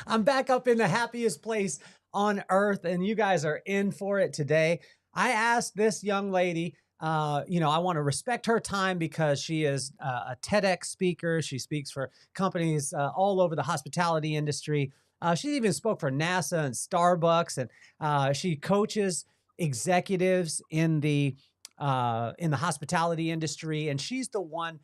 I'm back up in the happiest place on earth, and you guys are in for it today. I asked this young lady, I want to respect her time because she is a TEDx speaker. She speaks for companies all over the hospitality industry. She even spoke for NASA and Starbucks, and she coaches executives in the hospitality industry. And she's the one.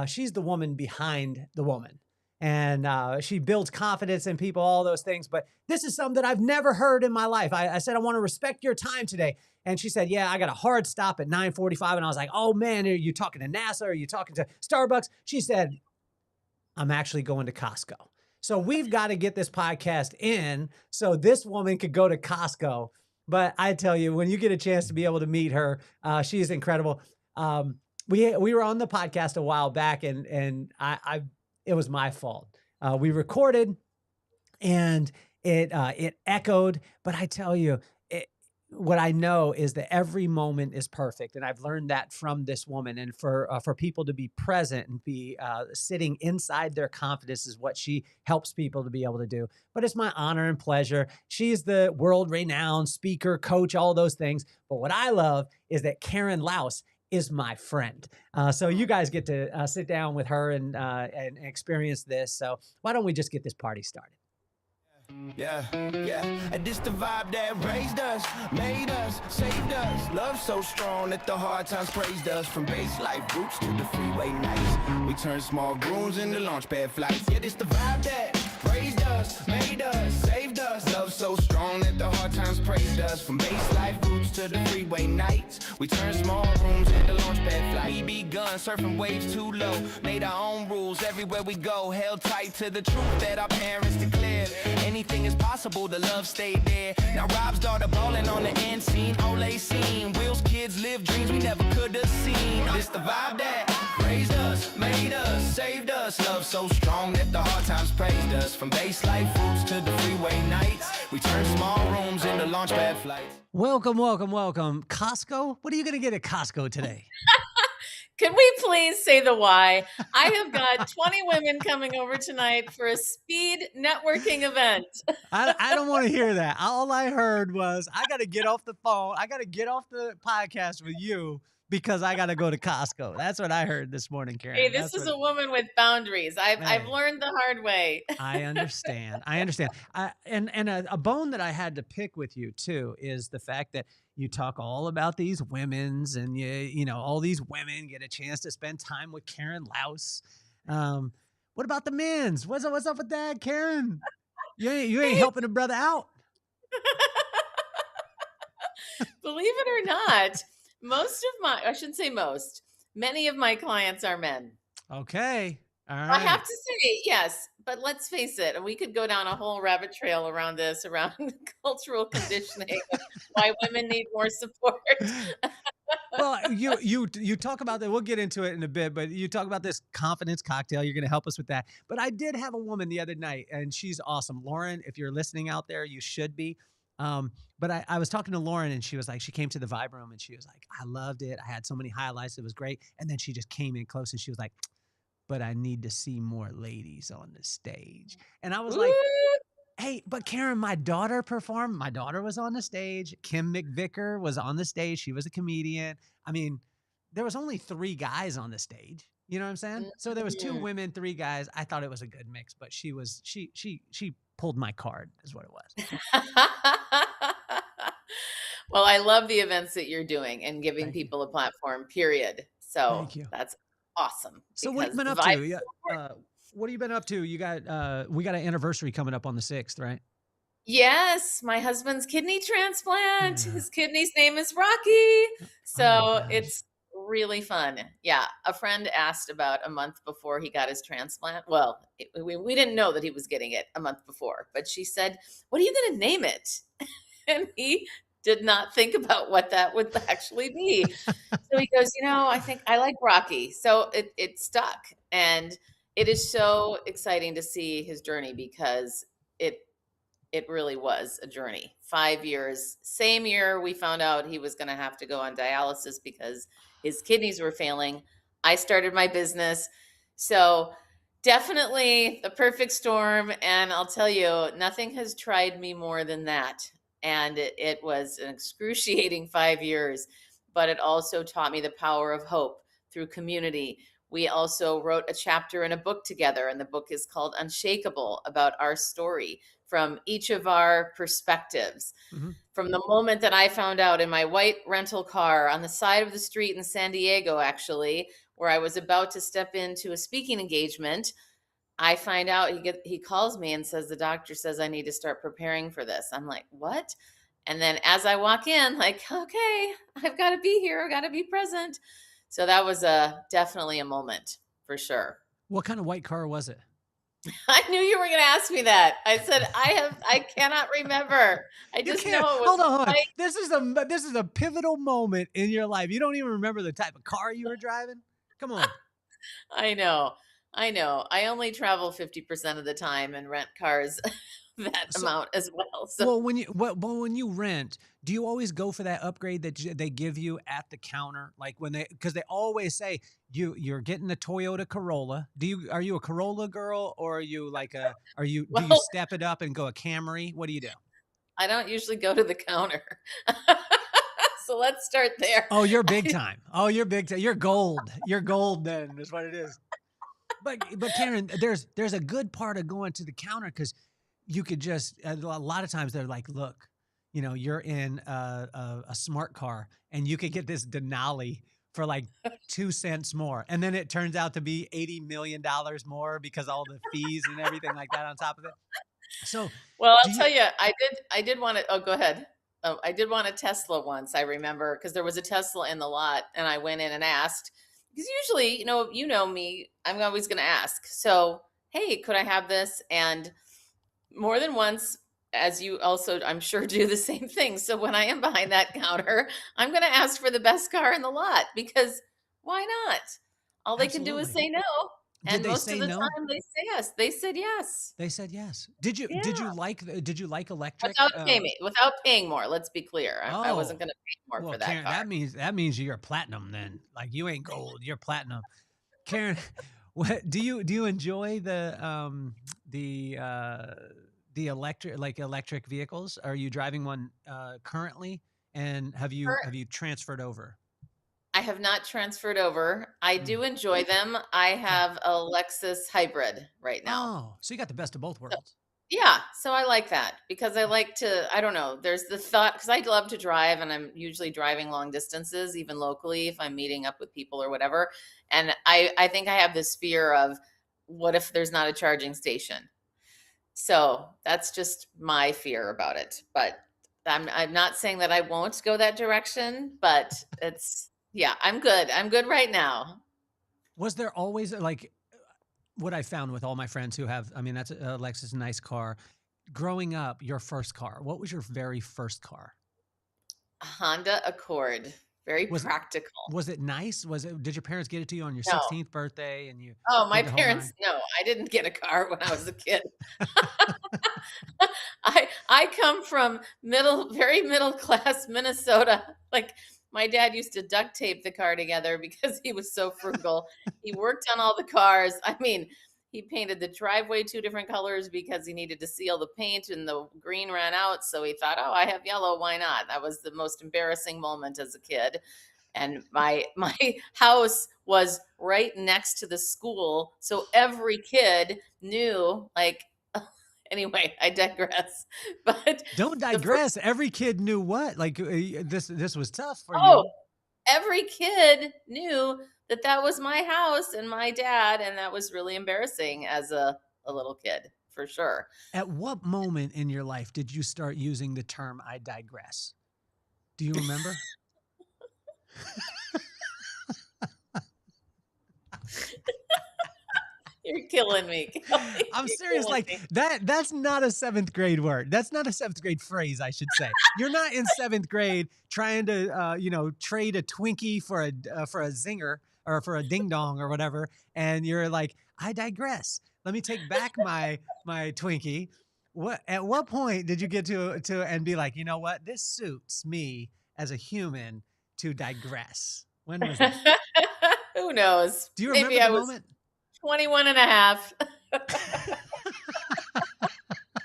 She's the woman behind the woman, and she builds confidence in people, all those things. But this is something that I've never heard in my life. I said, I want to respect your time today. And she said, yeah, I got a hard stop at 9:45. And I was like, oh man, are you talking to NASA? Are you talking to Starbucks? She said, I'm actually going to Costco. So we've got to get this podcast in so this woman could go to Costco. But I tell you, when you get a chance to be able to meet her, she's incredible. We were on the podcast a while back, and I it was my fault. We recorded, and it echoed. But I tell you, what I know is that every moment is perfect, and I've learned that from this woman. And for people to be present and be sitting inside their confidence is what she helps people to be able to do. But it's my honor and pleasure. She's the world-renowned speaker, coach, all those things. But what I love is that Karen Laos is my friend. So you guys get to sit down with her and experience this. So why don't we just get this party started? Yeah, and this the vibe that raised us, made us, saved us. Love so strong that the hard times praised us. From base life roots to the freeway nights, we turn small rooms into launch pad flights. Yeah, this the vibe that raised us, made us, saved us. Love so strong that the hard times praised us. From base life roots to the freeway nights, we turn small rooms into launch pad flights. We begun surfing waves too low, made our own rules everywhere we go. Held tight to the truth that our parents declared. Anything is possible, the love stayed there. Now Rob's daughter ballin' on the end scene, Olay scene. Will's kids live dreams we never could have seen. This the vibe that raised us, made us, saved us. Love so strong that the hard times praised us. From base life roots to the freeway nights, we turn small rooms into launch pad flights. Welcome, welcome, welcome. Costco? What are you going to get at Costco today? Can we please say the why? I have got 20 women coming over tonight for a speed networking event. I don't want to hear that. All I heard was I got to get off the phone. I got to get off the podcast with you because I got to go to Costco. That's what I heard this morning, Karen. Hey, this is a woman with boundaries. I've learned the hard way. I understand. And a bone that I had to pick with you too is the fact that you talk all about these women's, and all these women get a chance to spend time with Karen Laos. What about the men's? What's up with that, Karen? You ain't helping a brother out. Believe it or not, I shouldn't say most, many of my clients are men. Okay. All right. I have to say, yes, but let's face it, we could go down a whole rabbit trail around this, around cultural conditioning, why women need more support. Well, you talk about that. We'll get into it in a bit, but you talk about this confidence cocktail. You're going to help us with that. But I did have a woman the other night, and she's awesome. Lauren, if you're listening out there, you should be. But I was talking to Lauren, and she was like, she came to the Vibe Room, and she was like, I loved it. I had so many highlights. It was great. And then she just came in close, and she was like, but I need to see more ladies on the stage. And I was like, hey, but Karen, my daughter performed. My daughter was on the stage. Kim McVicker was on the stage. She was a comedian. I mean, there was only 3 guys on the stage. You know what I'm saying? So there was 2 women, 3 guys. I thought it was a good mix, but she pulled my card is what it was. Well, I love the events that you're doing and giving Thank people a platform, period. So Thank you. that's awesome. So what have you been up to? Yeah. What have you been up to? We got an anniversary coming up on the 6th, right? Yes, my husband's kidney transplant. Yeah. His kidney's name is Rocky. So it's really fun. Yeah. A friend asked about a month before he got his transplant. Well, we didn't know that he was getting it a month before, but she said, what are you going to name it? And he did not think about what that would actually be. So he goes, I think I like Rocky. So it stuck. And it is so exciting to see his journey because it really was a journey. 5 years, same year we found out he was going to have to go on dialysis because his kidneys were failing. I started my business. So Definitely the perfect storm. And I'll tell you, nothing has tried me more than that. And it was an excruciating 5 years, but it also taught me the power of hope through community. We also wrote a chapter in a book together, and the book is called Unshakable, about our story from each of our perspectives. Hmm. From the moment that I found out in my white rental car on the side of the street in San Diego, actually, where I was about to step into a speaking engagement, I find out he calls me and says the doctor says I need to start preparing for this. I'm like, "What?" And then as I walk in, like, "Okay, I've got to be here. I've got to be present." So that was definitely a moment for sure. What kind of white car was it? I knew you were going to ask me that. I said I cannot remember. I You just know can't. it was Hold on, hold on. white. This is a pivotal moment in your life. You don't even remember the type of car you were driving? Come on. I know. I know. I only travel 50% of the time and rent cars that So, amount as well. So, well, when you rent, do you always go for that upgrade that they give you at the counter? Like when because they always say you're getting a Toyota Corolla. Are you a Corolla girl, or are you like do you well, step it up and go a Camry? What do you do? I don't usually go to the counter. So let's start there. Oh, you're big time. Oh, you're big time. You're gold. You're gold. Then is what it is. But Karen, there's a good part of going to the counter because you could just a lot of times they're like, look, you're in a smart car and you could get this Denali for like 2 cents more, and then it turns out to be $80 million more because all the fees and everything like that on top of it. So, Well, do I'll you? tell you, I did want to, oh, go ahead. Oh, I did want a Tesla once, I remember, because there was a Tesla in the lot and I went in and asked, because usually, you know me, I'm always going to ask. So, hey, could I have this? And more than once, as you also, I'm sure, do the same thing. So when I am behind that counter, I'm going to ask for the best car in the lot because why not? All they can do is Absolutely. say no. Did And they most of say the no? time they say yes. They said yes. They said yes. Did you Yeah. like electric? Without paying more. Let's be clear. I wasn't Oh, going to pay more well, for that Karen, car. that means you're platinum then. Like you ain't gold, you're platinum. Karen, what do you enjoy the electric vehicles? Are you driving one currently? And have you transferred over? I have not transferred over. I Mm, do enjoy them. I okay. have a Lexus hybrid right now. Oh, so you got the best of both So worlds. yeah, so I like that because I like to, I don't know, there's the thought, because I love to drive and I'm usually driving long distances, even locally, if I'm meeting up with people or whatever. And I think I have this fear of what if there's not a charging station? So that's just my fear about it. But I'm not saying that I won't go that direction, but yeah, I'm good. I'm good right now. Was there always like what I found with all my friends who have, I mean, that's a Lexus, nice car. Growing up, your first car, what was your very first car? A Honda Accord, very Was it practical. was it nice? Did your parents get it to you on your No. 16th birthday and you Oh, my did the whole parents, nine? no, I didn't get a car when I was a kid. I come from very middle class Minnesota. Like my dad used to duct tape the car together because he was so frugal. He worked on all the cars. I mean, he painted the driveway two different colors because he needed to seal the paint and the green ran out. So he thought, oh, I have yellow. Why not? That was the most embarrassing moment as a kid. And my house was right next to the school, so every kid knew, like, anyway, I digress. But Don't the first, digress. Every kid knew what? Like this was tough for oh, you. every kid knew that that was my house and my dad, and that was really embarrassing as a little kid, for sure. At what moment in your life did you start using the term "I digress"? Do you remember? You're killing me, Kelly. I'm You're serious. killing Like me. that's not a seventh grade word. That's not a seventh grade phrase, I should say. You're not in seventh grade trying to, trade a Twinkie for a zinger or for a ding dong or whatever. And you're like, I digress. Let me take back my Twinkie. At what point did you get to and be like, you know what? This suits me as a human to digress. When was that? Who knows? Do you remember Maybe the I was moment? 21 and a half.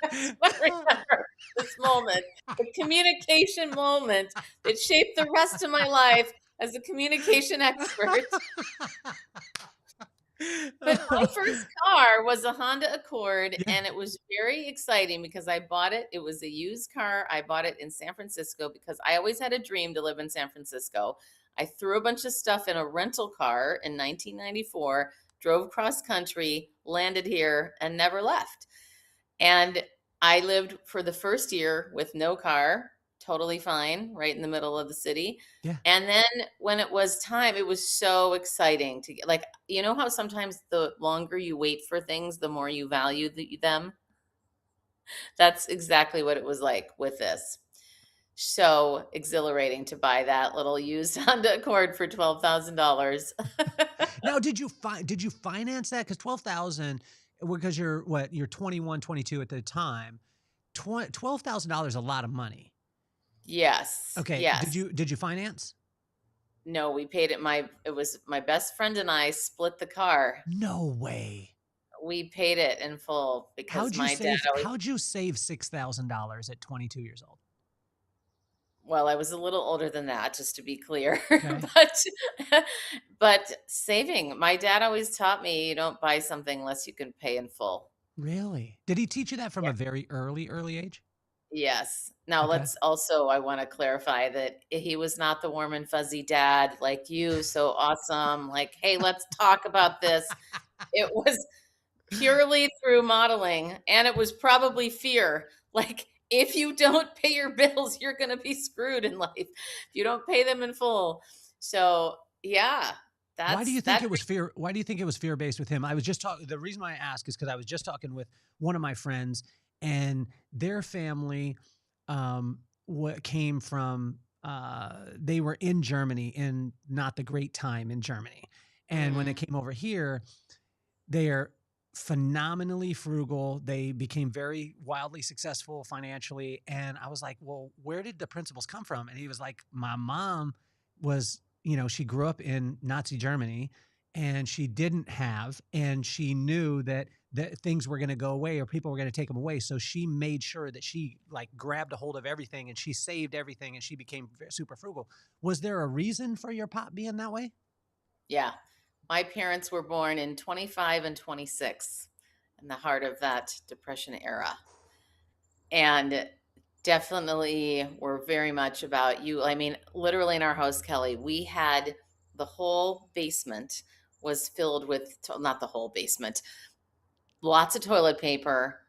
I remember this moment, the communication moment that shaped the rest of my life as a communication expert. But my first car was a Honda Accord, Yeah. and it was very exciting because I bought it. It was a used car. I bought it in San Francisco because I always had a dream to live in San Francisco. I threw a bunch of stuff in a rental car in 1994, drove cross country, landed here, and never left. And I lived for the first year with no car, totally fine, right in the middle of the city. Yeah. And then when it was time, it was so exciting to get, like, you know how sometimes the longer you wait for things, the more you value them? That's exactly what it was like with this. So exhilarating to buy that little used Honda Accord for $12,000. Now, did you finance that? Because 12,000, because you're 21, 22 at the time. $12,000 is a lot of money. Yes. Okay. Yes. Did you finance? No, we paid it. It was my best friend and I split the car. No way. We paid it in full because my dad always, How'd you save $6,000 at 22 years old? well, I was a little older than that, just to be clear. Okay. But saving, my dad always taught me you don't buy something unless you can pay in full. Really? Did he teach you that from Yeah. a very early age? Yes. Now, Okay. I want to clarify that he was not the warm and fuzzy dad like you, so awesome. Like, hey, let's talk about this. It was purely through modeling, and it was probably fear. Like, if you don't pay your bills, you're going to be screwed in life if you don't pay them in full. So, yeah, Why do you think that. it was fear? Why do you think it was fear-based with him? I was just talking. The reason why I ask is because I was just talking with one of my friends, and their family came from. They were in Germany in not the great time in Germany, and when they came over here, they are phenomenally frugal. They became very wildly successful financially, and I was like, "Well, where did the principles come from?" And he was like, "My mom was." She grew up in Nazi Germany and she didn't have, and she knew that things were going to go away or people were going to take them away. So she made sure that she like grabbed a hold of everything and she saved everything and she became super frugal. Was there a reason for your pop being that way? Yeah. My parents were born in 25 and 26 in the heart of that Depression era. And definitely were very much about you. I mean, literally in our house, Kelly, we had the whole basement was filled with, not the whole basement, lots of toilet paper.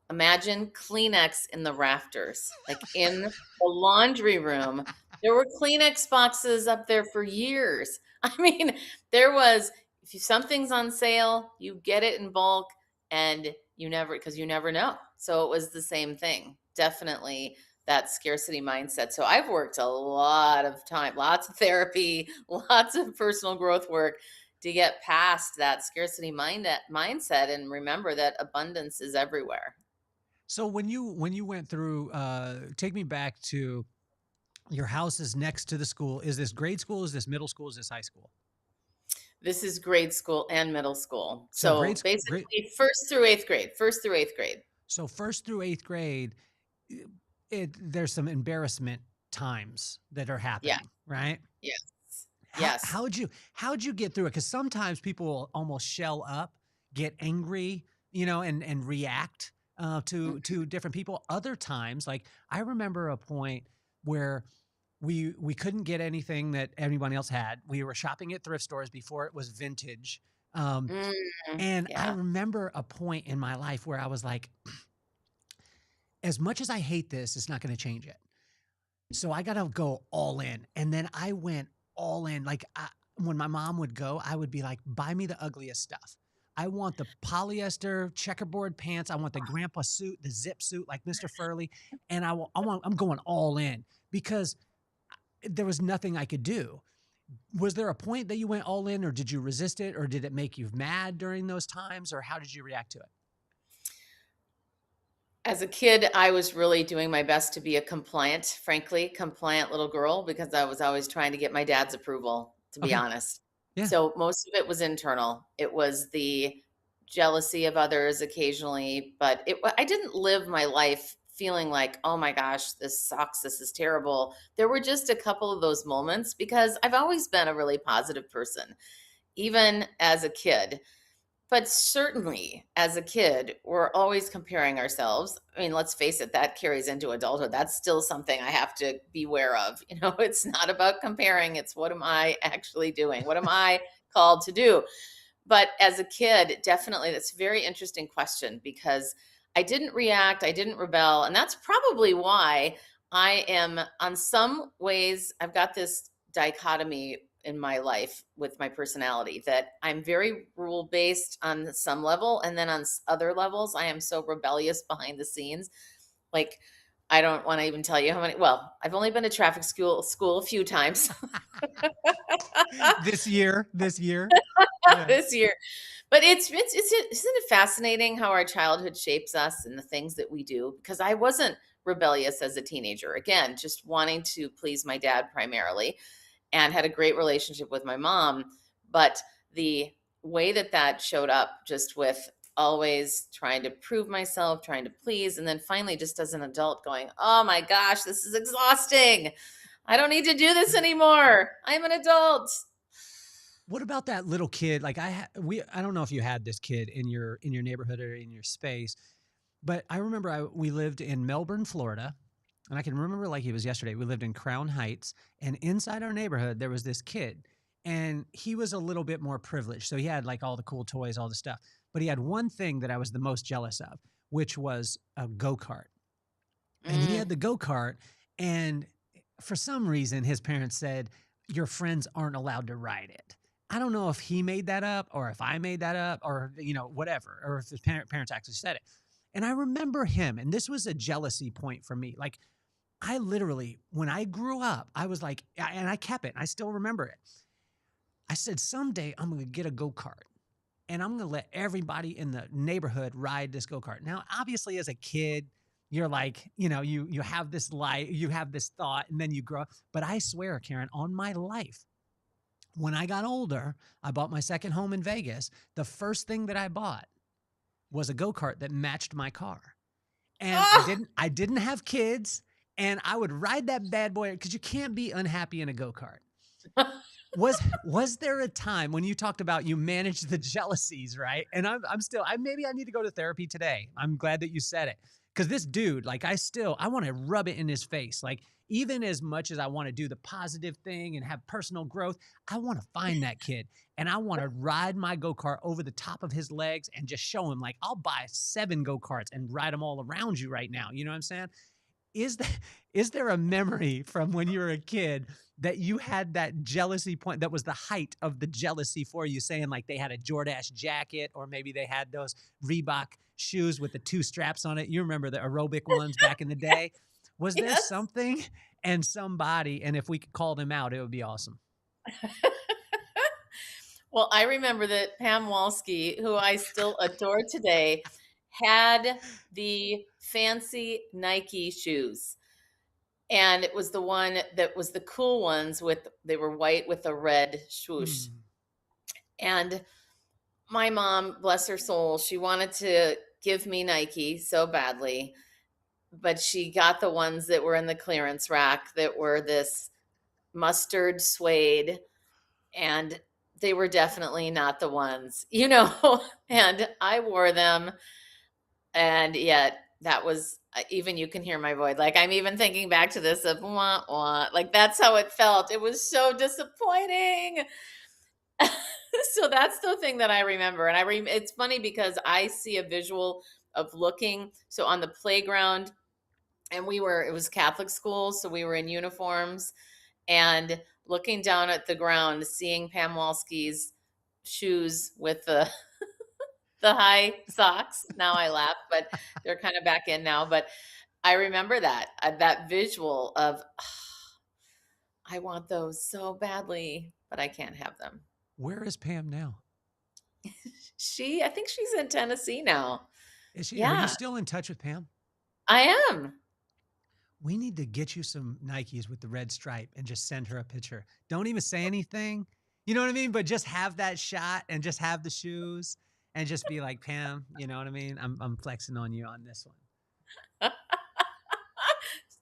Imagine Kleenex in the rafters, like in the laundry room. There were Kleenex boxes up there for years. I mean, there was, if something's on sale, you get it in bulk and because you never know. So it was the same thing. Definitely that scarcity mindset. So I've worked a lot of time, lots of therapy, lots of personal growth work to get past that scarcity mindset and remember that abundance is everywhere. So when you went through, take me back to your house is next to the school. Is this grade school? Is this middle school? Is this high school? This is grade school and middle school. So So basically first through eighth grade. So first through eighth grade, there's some embarrassment times that are happening, right? Yes. Yes. Yes. How'd you get through it? Because sometimes people will almost shell up, get angry, and react to different people. Other times, like I remember a point where we couldn't get anything that anyone else had. We were shopping at thrift stores before it was vintage. And I remember a point in my life where I was like, as much as I hate this, it's not going to change it. So I got to go all in. And then I went all in. Like when my mom would go, I would be like, buy me the ugliest stuff. I want the polyester checkerboard pants. I want the grandpa suit, the zip suit like Mr. Furley. And I'm going all in because there was nothing I could do. Was there a point that you went all in or did you resist it or did it make you mad during those times or how did you react to it? As a kid, I was really doing my best to be a compliant little girl because I was always trying to get my dad's approval, to be honest. Yeah. So most of it was internal. It was the jealousy of others occasionally, but I didn't live my life feeling like, oh my gosh, this sucks. This is terrible. There were just a couple of those moments because I've always been a really positive person, even as a kid. But certainly as a kid, we're always comparing ourselves. I mean, let's face it, that carries into adulthood. That's still something I have to be aware of. It's not about comparing, it's what am I actually doing? What am I called to do? But as a kid, definitely that's a very interesting question because I didn't react, I didn't rebel. And that's probably why I am, on some ways, I've got this dichotomy in my life with my personality that I'm very rule based on some level. And then on other levels, I am so rebellious behind the scenes. Like, I don't want to even tell you how many. Well, I've only been to traffic school a few times This year. Yeah. this year. But isn't it fascinating how our childhood shapes us and the things that we do? Because I wasn't rebellious as a teenager. Again, just wanting to please my dad primarily, and had a great relationship with my mom. But the way that showed up, just with always trying to prove myself, trying to please, and then finally, just as an adult, going, "Oh my gosh, this is exhausting. I don't need to do this anymore. I'm an adult." What about that little kid? Like I don't know if you had this kid in your neighborhood or in your space, but I remember we lived in Melbourne, Florida, and I can remember like it was yesterday. We lived in Crown Heights, and inside our neighborhood there was this kid, and he was a little bit more privileged. So he had like all the cool toys, all the stuff. But he had one thing that I was the most jealous of, which was a go-kart. And he had Mm. the go-kart, and for some reason his parents said your friends aren't allowed to ride it. I don't know if he made that up or if I made that up or whatever, or if his parents actually said it. And I remember him, and this was a jealousy point for me. Like I literally, when I grew up, I was like, and I kept it. I still remember it. I said, someday I'm going to get a go-kart and I'm going to let everybody in the neighborhood ride this go-kart. Now, obviously as a kid, you're like, you have this light, you have this thought, and then you grow up. But I swear, Karen, on my life, when I got older, I bought my second home in Vegas. The first thing that I bought was a go-kart that matched my car. And Oh! I didn't have kids, and I would ride that bad boy because you can't be unhappy in a go-kart. Was there a time when you talked about you managed the jealousies, right? And I'm still, maybe I need to go to therapy today. I'm glad that you said it. Because this dude, like I want to rub it in his face. Like even as much as I want to do the positive thing and have personal growth, I want to find that kid and I want to ride my go-kart over the top of his legs and just show him like, I'll buy 7 go-karts and ride them all around you right now. You know what I'm saying? Is that, is there a memory from when you were a kid that you had that jealousy point that was the height of the jealousy for you, saying like they had a Jordache jacket or maybe they had those Reebok shoes with the 2 straps on it? You remember the aerobic ones back in the day? Was there Yes. something and somebody, and if we could call them out, it would be awesome. Well, I remember that Pam Walski, who I still adore today, had the fancy Nike shoes. And it was the one that was the cool ones they were white with a red swoosh. Mm. And my mom, bless her soul, she wanted to give me Nike so badly, but she got the ones that were in the clearance rack that were this mustard suede, and they were definitely not the ones, and I wore them, and yet that was even you can hear my voice. Like I'm even thinking back to this of wah, wah. Like that's how it felt. It was so disappointing. So that's the thing that I remember. And it's funny because I see a visual of looking. So on the playground, and it was Catholic school. So we were in uniforms and looking down at the ground, seeing Pam Walski's shoes with the high socks. Now I laugh, but they're kind of back in now. But I remember that visual of, I want those so badly, but I can't have them. Where is Pam now? I think she's in Tennessee now. Is she? Are you Yeah, still in touch with Pam? I am. We need to get you some Nikes with the red stripe and just send her a picture. Don't even say anything. You know what I mean? But just have that shot and just have the shoes and just be like, Pam, you know what I mean? I'm flexing on you on this one.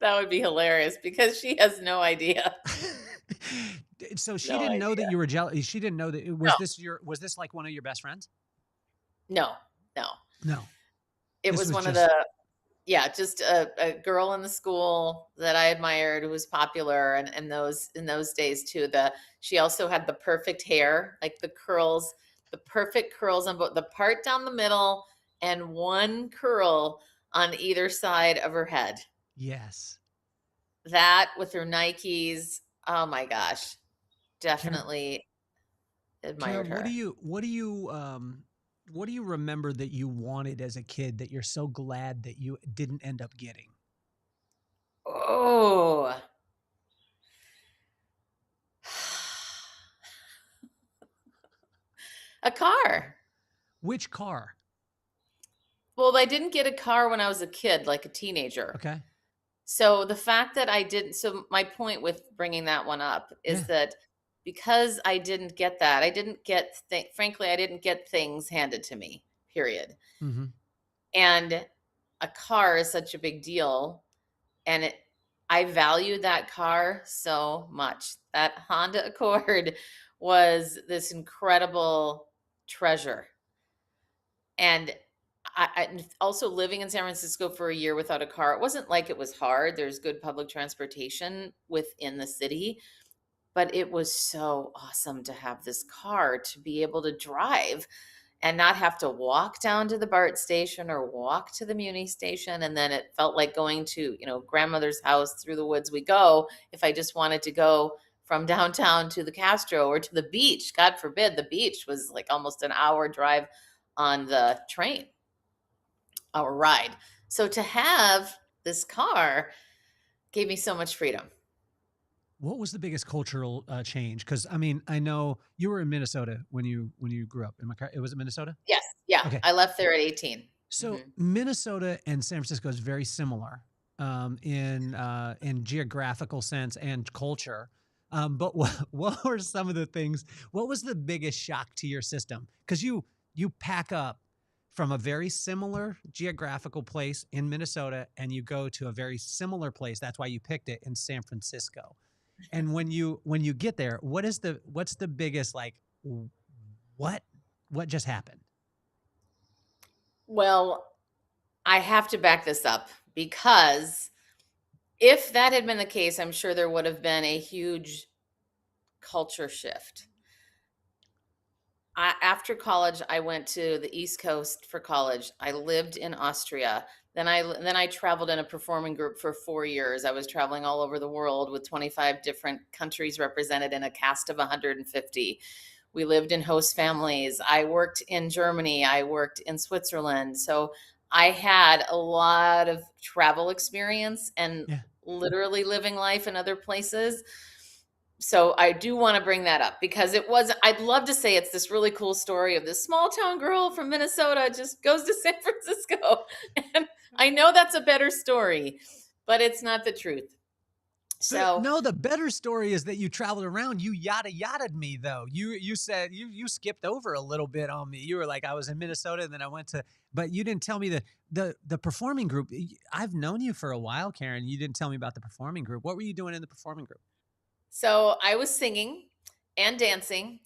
That would be hilarious because she has no idea. So she No didn't know that idea. you were jealous. She didn't know that No, was this like one of your best friends? no, no. No. It This was was one of just the, yeah, just a girl in the school that I admired who was popular, and in those days too. She also had the perfect hair, like the curls, the perfect curls on both the part down the middle and one curl on either side of her head. yes. That with her Nikes. Oh my gosh. Karen, Definitely admired Karen, her. what do you remember that you wanted as a kid that you're so glad that you didn't end up getting? Oh. A car. Which car? Well, I didn't get a car when I was a kid, like a teenager. Okay. So the fact that I didn't, so my point with bringing that one up is Yeah. that because I didn't get that, I didn't get, frankly, I didn't get things handed to me, period. Mm-hmm. And a car is such a big deal. And I valued that car so much. That Honda Accord was this incredible treasure. And I also living in San Francisco for a year without a car. It wasn't like it was hard. There's good public transportation within the city, but it was so awesome to have this car to be able to drive and not have to walk down to the BART station or walk to the Muni station. And then it felt like going to, grandmother's house through the woods we go if I just wanted to go from downtown to the Castro or to the beach. God forbid, the beach was like almost an hour drive on the train, our ride. So to have this car gave me so much freedom. What was the biggest cultural change? Because I mean, I know you were in Minnesota when you grew up. It was in Minnesota. Yes. Yeah. Okay. I left there at 18. So Mhm. Minnesota and San Francisco is very similar in geographical sense and culture. But what were some of the things? What was the biggest shock to your system? Because you pack up from a very similar geographical place in Minnesota and you go to a very similar place. That's why you picked it in San Francisco. And when you get there, what's the biggest like what what just happened? Well, I have to back this up because if that had been the case, I'm sure there would have been a huge culture shift. After college, I went to the East Coast for college. I lived in Austria. Then I traveled in a performing group for 4 years. I was traveling all over the world with 25 different countries represented in a cast of 150. We lived in host families. I worked in Germany. I worked in Switzerland. So I had a lot of travel experience and Yeah. literally living life in other places. So I do want to bring that up because I'd love to say it's this really cool story of this small town girl from Minnesota just goes to San Francisco. And I know that's a better story, but it's not the truth. So No, the better story is that you traveled around. You yada yadaed me though. You said you skipped over a little bit on me. You were like, I was in Minnesota and then I went to, but you didn't tell me the performing group. I've known you for a while, Karen. You didn't tell me about the performing group. What were you doing in the performing group? So I was singing and dancing,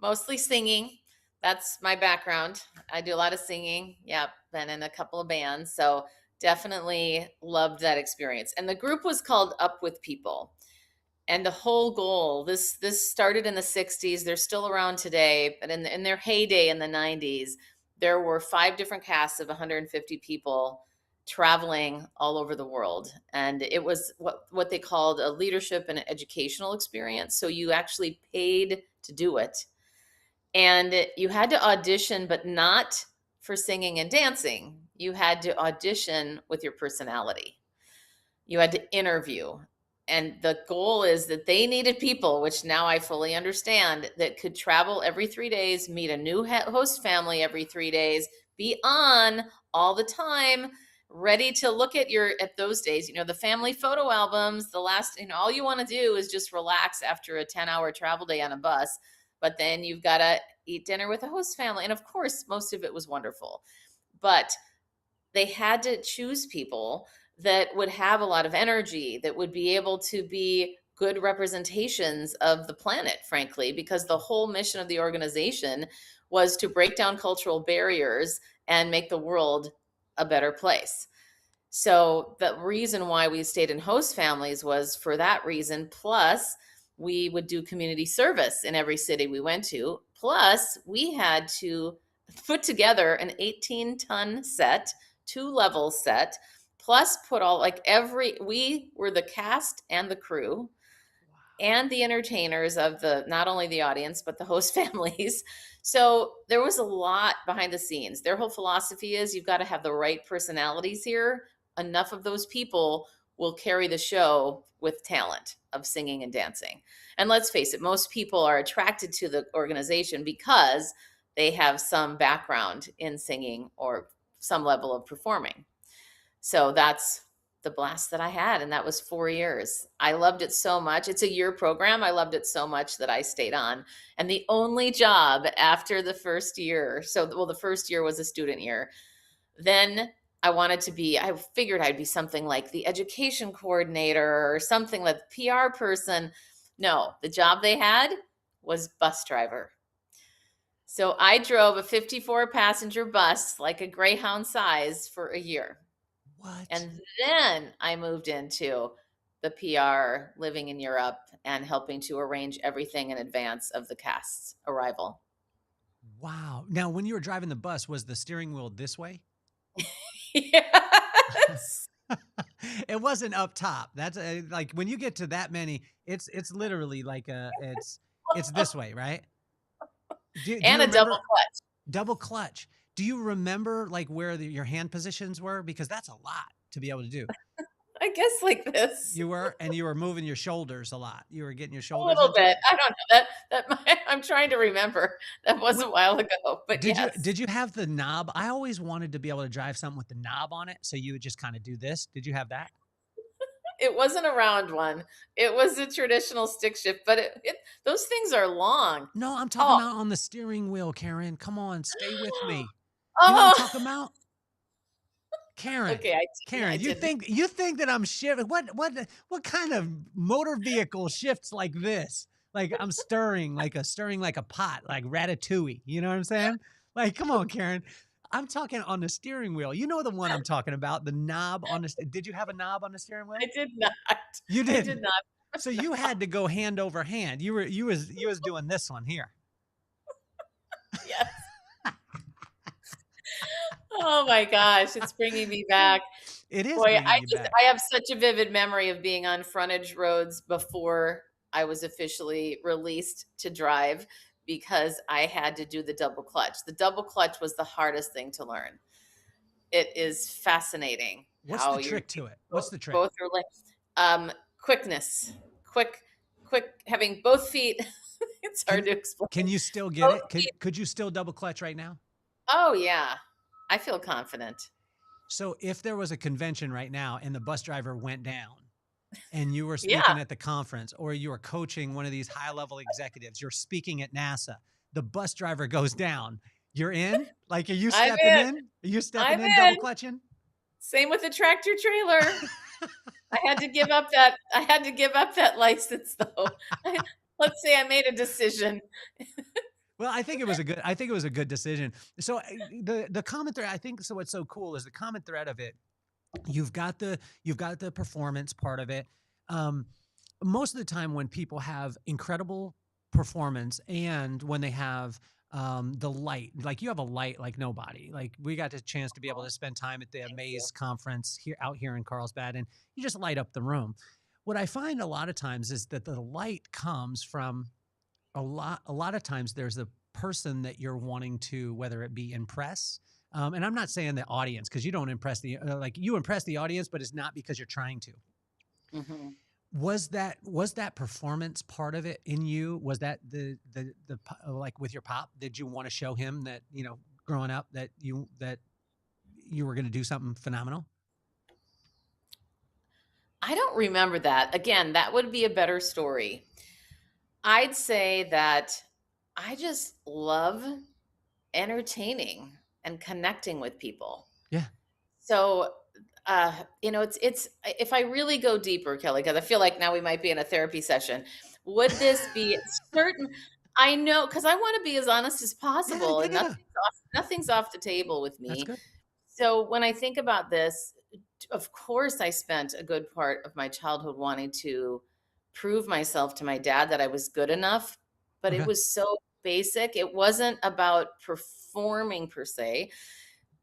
mostly singing. That's my background. I do a lot of singing. Yeah, been in a couple of bands. So definitely loved that experience. And the group was called Up With People. And the whole goal, this started in the 60s. They're still around today, but in their heyday in the 90s, there were 5 different casts of 150 people traveling all over the world. And it was what they called a leadership and educational experience. So you actually paid to do it. And you had to audition, but not for singing and dancing. You had to audition with your personality. You had to interview. And the goal is that they needed people, which now I fully understand, that could travel every 3 days, meet a new host family every 3 days, be on all the time, ready to look at those days, the family photo albums, all you want to do is just relax after a 10-hour travel day on a bus. but then you've got to eat dinner with the host family. And of course, most of it was wonderful, but they had to choose people that would have a lot of energy, that would be able to be good representations of the planet, frankly, because the whole mission of the organization was to break down cultural barriers and make the world a better place. So the reason why we stayed in host families was for that reason. Plus, we would do community service in every city we went to. Plus, we had to put together an 18-ton set, 2-level set, plus put all we were the cast and the crew and the entertainers of the not only the audience but the host families. So there was a lot behind the scenes. Their whole philosophy is you've got to have the right personalities here. Enough of those people will carry the show with talent of singing and dancing. And let's face it, most people are attracted to the organization because they have some background in singing or some level of performing. So that's the blast that I had. And that was 4 years. I loved it so much. It's a year program. I loved it so much that I stayed on. And the only job after the first year, the first year was a student year. Then I figured I'd be something like the education coordinator or something like the PR person. No, the job they had was bus driver. So I drove a 54 passenger bus, like a Greyhound size, for a year. What? And then I moved into the PR, living in Europe and helping to arrange everything in advance of the cast's arrival. Wow. Now, when you were driving the bus, was the steering wheel this way? Yes. It wasn't up top. That's like when you get to that many, it's literally like it's this way, right? And a double clutch. Double clutch. Do you remember like where your hand positions were? Because that's a lot to be able to do. I guess like this. You were moving your shoulders a lot. You were getting your A shoulders little into bit. it. I don't know that I'm trying to remember. That was a while ago, but Did you have the knob? I always wanted to be able to drive something with the knob on it, so you would just kind of do this. Did you have that? It wasn't a round one. It was a traditional stick shift, but those things are long. No, I'm talking about on the steering wheel, Karen. Come on, stay with me. Oh. You know what I'm talking about? Karen. Okay, Karen, you think that I'm shifting? What kind of motor vehicle shifts like this? Like I'm stirring like a pot, like ratatouille. You know what I'm saying? Like, come on, Karen. I'm talking on the steering wheel. You know the one I'm talking about, the knob on the. Did you have a knob on the steering wheel? I did not. You did. I did not. So you had to go hand over hand. You was doing this one here. Yes. Oh my gosh, it's bringing me back. It is. Boy, I have such a vivid memory of being on frontage roads before I was officially released to drive because I had to do the double clutch. The double clutch was the hardest thing to learn. It is fascinating. What's the trick to it? What's the trick? Both are like quickness, quick, having both feet. It's hard to explain. Can you still get it? Could you still double clutch right now? Oh yeah, I feel confident. So if there was a convention right now and the bus driver went down and you were speaking at the conference, or you were coaching one of these high-level executives, you're speaking at NASA, the bus driver goes down, you're in? Like, are you stepping in? Are you stepping in, double clutching? Same with the tractor trailer. I had to give up that license though. Let's say I made a decision. Well, I think it was a good decision. So the common thread, I think, so what's so cool is the common thread of it. You've got the performance part of it. Most of the time when people have incredible performance and when they have the light, like you have a light like nobody. Like we got the chance to be able to spend time at the Amaze conference out here in Carlsbad, and you just light up the room. What I find a lot of times is that the light comes from a lot of times there's a person that you're wanting to, whether it be impress. And I'm not saying the audience, because you don't impress you impress the audience, but it's not because you're trying to. Mm-hmm. Was that performance part of it in you? Was that the like with your pop? Did you want to show him that, growing up that you were going to do something phenomenal? I don't remember that. Again, that would be a better story. I'd say that I just love entertaining and connecting with people. Yeah. So, it's if I really go deeper, Kelly, because I feel like now we might be in a therapy session. Would this be certain? I know, because I want to be as honest as Yeah. possible, Yeah. and Yeah. nothing's off the table with That's me. good. So when I think about this, of course, I spent a good part of my childhood wanting to prove myself to my dad that I was good enough, but it Okay. was so basic. It wasn't about performing per se,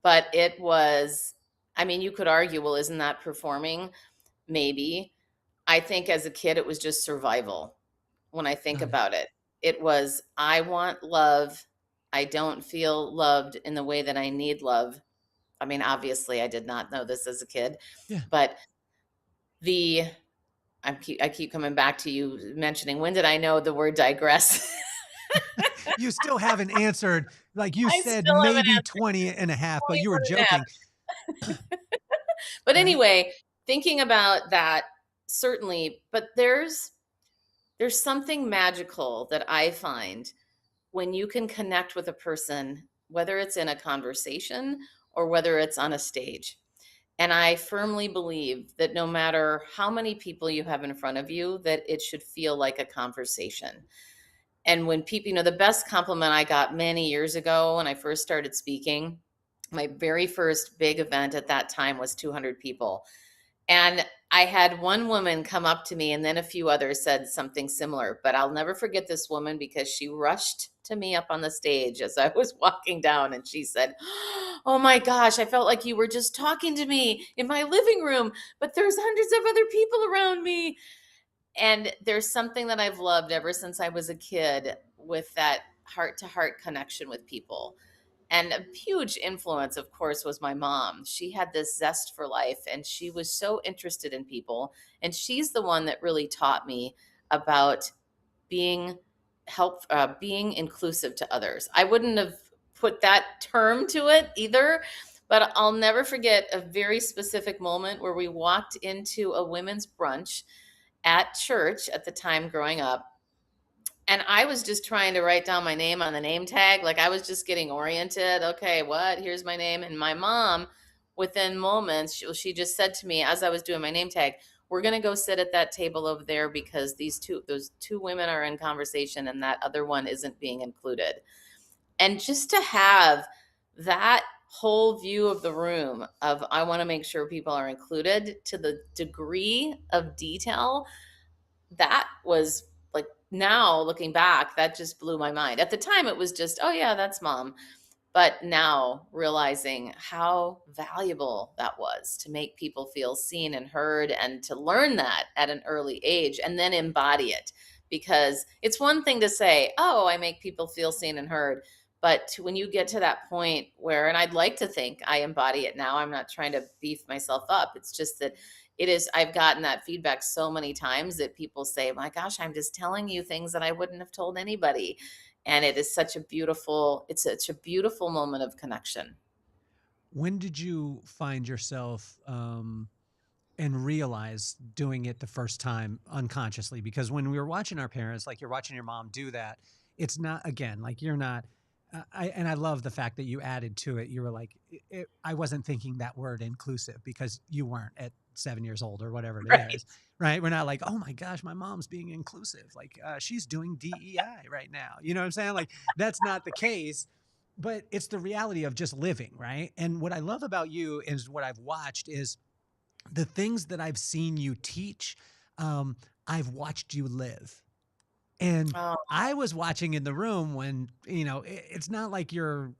but it was, I mean, you could argue, well, isn't that performing? Maybe. I think as a kid, it was just survival. When I think Okay. about it, it was, I want love. I don't feel loved in the way that I need love. I mean, obviously, I did not know this as a kid, Yeah. but the I keep coming back to you mentioning, when did I know the word digress? You still haven't answered. Like you I said, still haven't maybe answered 20 and a half, but you were 21 and a half. joking. But Right. anyway, thinking about that, certainly, but there's something magical that I find when you can connect with a person, whether it's in a conversation or whether it's on a stage. And I firmly believe that no matter how many people you have in front of you, that it should feel like a conversation. And when people, the best compliment I got many years ago when I first started speaking, my very first big event at that time was 200 people. And I had one woman come up to me, and then a few others said something similar. But I'll never forget this woman because she rushed to me up on the stage as I was walking down, and she said, "Oh my gosh, I felt like you were just talking to me in my living room, but there's hundreds of other people around me." And there's something that I've loved ever since I was a kid with that heart to heart connection with people. And a huge influence, of course, was my mom. She had this zest for life and she was so interested in people. And she's the one that really taught me about being being inclusive to others. I wouldn't have put that term to it either, but I'll never forget a very specific moment where we walked into a women's brunch at church at the time growing up. And I was just trying to write down my name on the name tag. Like I was just getting oriented. Okay, what? Here's my name. And my mom, within moments, she just said to me as I was doing my name tag, "We're going to go sit at that table over there because those two women are in conversation and that other one isn't being included." And just to have that whole view of the room of, I want to make sure people are included to the degree of detail, that was like, now looking back, that just blew my mind. At the time, it was just, oh, yeah, that's mom. But now realizing how valuable that was to make people feel seen and heard and to learn that at an early age and then embody it. Because it's one thing to say, oh, I make people feel seen and heard. But when you get to that point where, and I'd like to think I embody it now, I'm not trying to beef myself up. It's just that I've gotten that feedback so many times that people say, my gosh, I'm just telling you things that I wouldn't have told anybody. And it's such a beautiful moment of connection. When did you find yourself and realize doing it the first time unconsciously? Because when we were watching our parents, like you're watching your mom do that, it's not, again, like you're not. I love the fact that you added to it. You were like, I wasn't thinking that word inclusive because you weren't at 7 years old or whatever it Right. is, right? We're not like, oh my gosh, my mom's being inclusive. Like she's doing DEI right now. You know what I'm saying? Like that's not the case, but it's the reality of just living, right? And what I love about you is what I've watched is the things that I've seen you teach. I've watched you live. And Oh, I was watching in the room when, it's not like you're,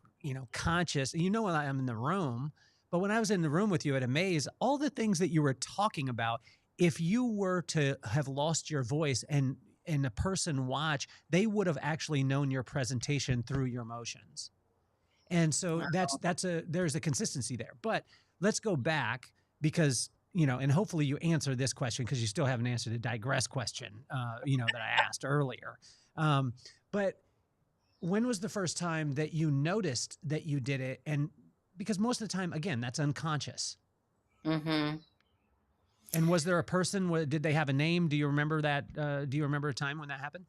conscious. When I'm in the room, but when I was in the room with you at Amaze, all the things that you were talking about, if you were to have lost your voice and a person watch, they would have actually known your presentation through your emotions. And so there's a consistency there. But let's go back because, and hopefully you answer this question because you still haven't answered the digress question, that I asked earlier. But when was the first time that you noticed that you did it? And because most of the time, again, that's unconscious. mm-hmm. And was there a person? Did they have a name? Do you remember that? Do you remember a time when that happened?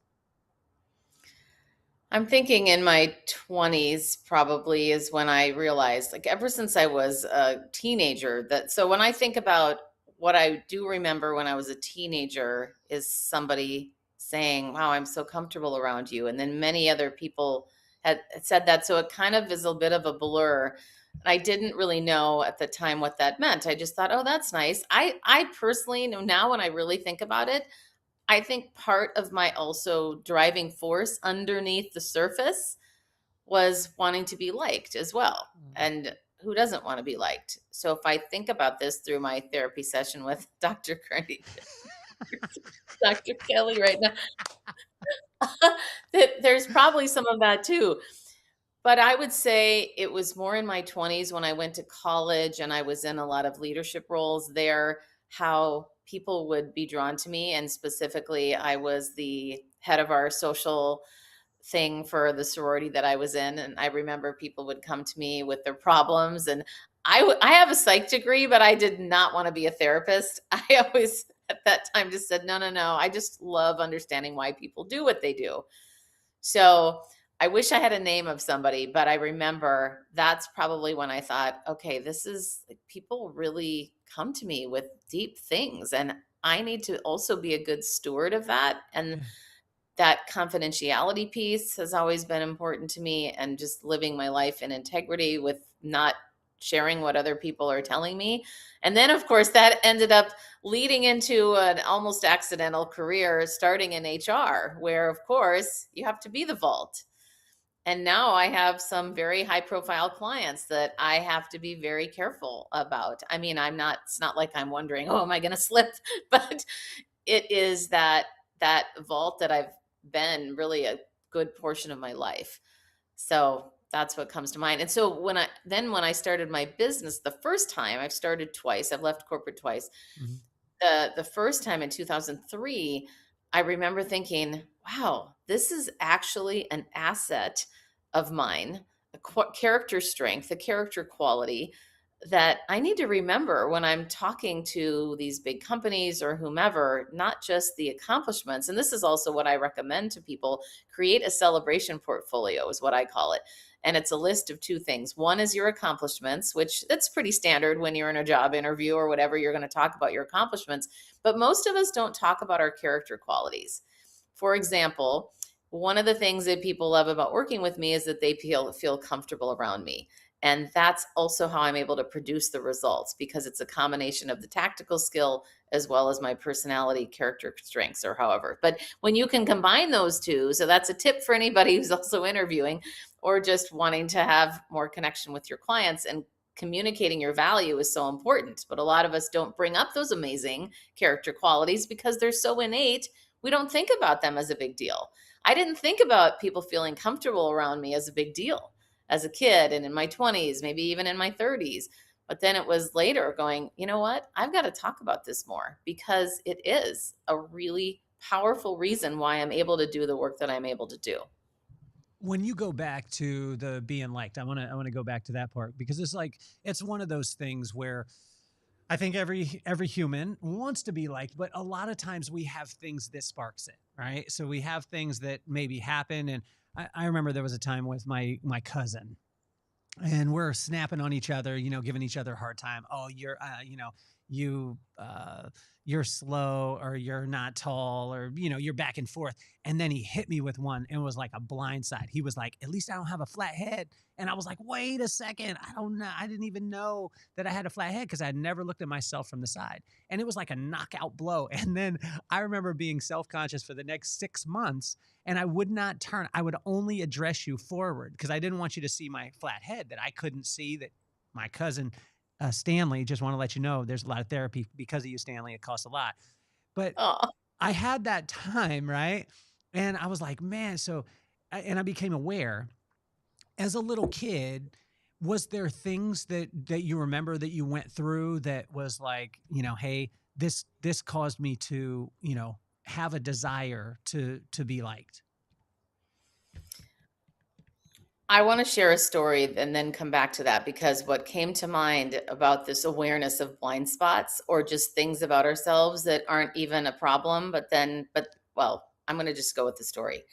I'm thinking in my 20s probably is when I realized, like, ever since I was a teenager, that so when I think about what I do remember when I was a teenager is somebody saying, "Wow, I'm so comfortable around you." And then many other people had said that. So it kind of is a bit of a blur. And I didn't really know at the time what that meant. I just thought, "Oh, that's nice." I personally know now when I really think about it, I think part of my also driving force underneath the surface was wanting to be liked as well. Mm. And who doesn't want to be liked? So if I think about this through my therapy session with Dr. Carney, Dr. Kelly right now, that there's probably some of that too. But I would say it was more in my 20s when I went to college and I was in a lot of leadership roles there, how people would be drawn to me. And specifically, I was the head of our social thing for the sorority that I was in. And I remember people would come to me with their problems. And I have a psych degree, but I did not want to be a therapist. I always, at that time, just said, no, no, no. I just love understanding why people do what they do. So I wish I had a name of somebody, but I remember that's probably when I thought, okay, this is like, people really come to me with deep things, and I need to also be a good steward of that. And Yeah. that confidentiality piece has always been important to me, and just living my life in integrity with not sharing what other people are telling me. And then, of course, that ended up leading into an almost accidental career starting in HR, where, of course, you have to be the vault. And now I have some very high profile clients that I have to be very careful about. I mean, it's not like I'm wondering, oh, am I going to slip? But it is that vault that I've been really a good portion of my life. So that's what comes to mind. And so when I started my business the first time, I've started twice. I've left corporate twice. Mhm. The first time in 2003, I remember thinking, wow, this is actually an asset of mine, character strength, a character quality that I need to remember when I'm talking to these big companies or whomever, not just the accomplishments. And this is also what I recommend to people: create a celebration portfolio, is what I call it. And it's a list of two things. One is your accomplishments, which that's pretty standard when you're in a job interview or whatever, you're going to talk about your accomplishments. But most of us don't talk about our character qualities. For example, one of the things that people love about working with me is that they feel comfortable around me. And that's also how I'm able to produce the results, because it's a combination of the tactical skill as well as my personality, character strengths, or however. But when you can combine those two, so that's a tip for anybody who's also interviewing or just wanting to have more connection with your clients, and communicating your value is so important. But a lot of us don't bring up those amazing character qualities because they're so innate. We don't think about them as a big deal. I didn't think about people feeling comfortable around me as a big deal as a kid and in my 20s, maybe even in my 30s. But then it was later going, you know what? I've got to talk about this more, because it is a really powerful reason why I'm able to do the work that I'm able to do. When you go back to the being liked, I want to go back to that part, because it's like it's one of those things where I think every human wants to be liked, but a lot of times we have things that sparks it, right? So we have things that maybe happen, and I remember there was a time with my cousin, and we're snapping on each other, giving each other a hard time. Oh, you you're slow, or you're not tall, or you're back and forth. And then he hit me with one, and it was like a blind side. He was like, "At least I don't have a flat head." And I was like, "Wait a second, I don't know. I didn't even know that I had a flat head, because I had never looked at myself from the side." And it was like a knockout blow. And then I remember being self-conscious for the next 6 months, and I would not turn. I would only address you forward, because I didn't want you to see my flat head that I couldn't see. That my cousin Stanley, just want to let you know, there's a lot of therapy because of you, Stanley. It costs a lot. But Oh, I had that time, right? And I was like, man, and I became aware as a little kid. Was there things that you remember that you went through that was like, hey, this caused me to, have a desire to be liked? I want to share a story and then come back to that, because what came to mind about this awareness of blind spots, or just things about ourselves that aren't even a problem, but well, I'm going to just go with the story.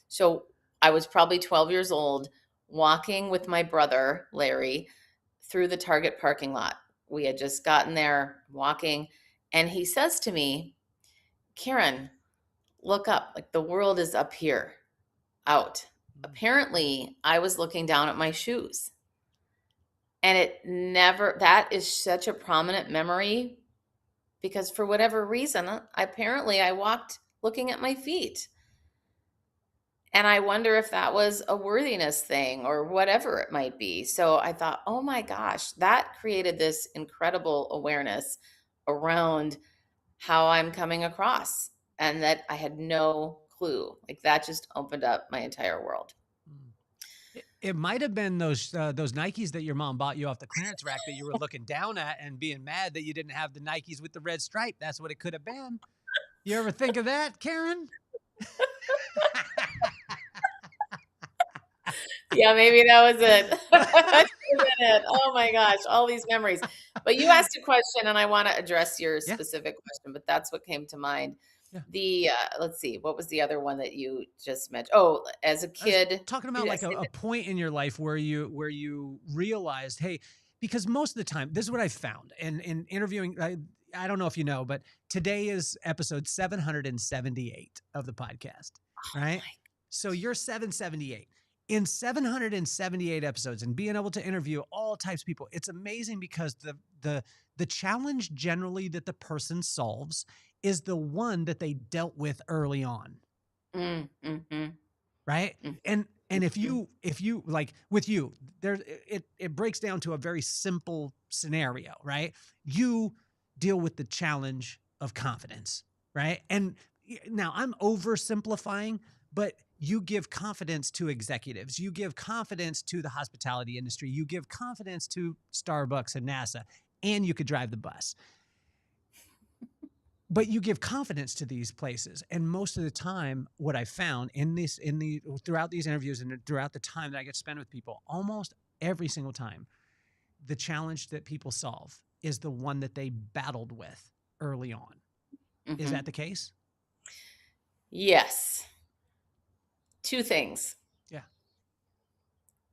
So I was probably 12 years old, walking with my brother, Larry, through the Target parking lot. We had just gotten there walking, and he says to me, Karen, look up, like the world is up here, out. Apparently, I was looking down at my shoes. And that is such a prominent memory because for whatever reason, I walked looking at my feet. And I wonder if that was a worthiness thing or whatever it might be. So I thought, oh my gosh, that created this incredible awareness around how I'm coming across and that I had no clue. Like that just opened up my entire world. It might have been those Nikes that your mom bought you off the clearance rack that you were looking down at and being mad that you didn't have the Nikes with the red stripe. That's what it could have been. You ever think of that, Karen? Yeah, maybe that was it. That could have been it. Oh my gosh, all these memories. But you asked a question and I want to address your Yeah. specific question, but that's what came to mind. Yeah. The let's see, what was the other one that you just mentioned? Oh, as a kid, talking about like a point in your life where you realized, hey, because most of the time, this is what I found in interviewing. I don't know if you know, but today is episode 778 of the podcast, right? So you're 778. In 778 episodes and being able to interview all types of people, it's amazing because the challenge generally that the person solves is the one that they dealt with early on. Mm-hmm. Right. Mm-hmm. And if you like with you, it breaks down to a very simple scenario, right? You deal with the challenge of confidence, right? And now I'm oversimplifying, but you give confidence to executives. You give confidence to the hospitality industry. You give confidence to Starbucks and NASA, and you could drive the bus. But you give confidence to these places. And most of the time, what I found throughout these interviews and throughout the time that I get to spend with people, almost every single time, the challenge that people solve is the one that they battled with early on. Mm-hmm. Is that the case? Yes. Two things. Yeah.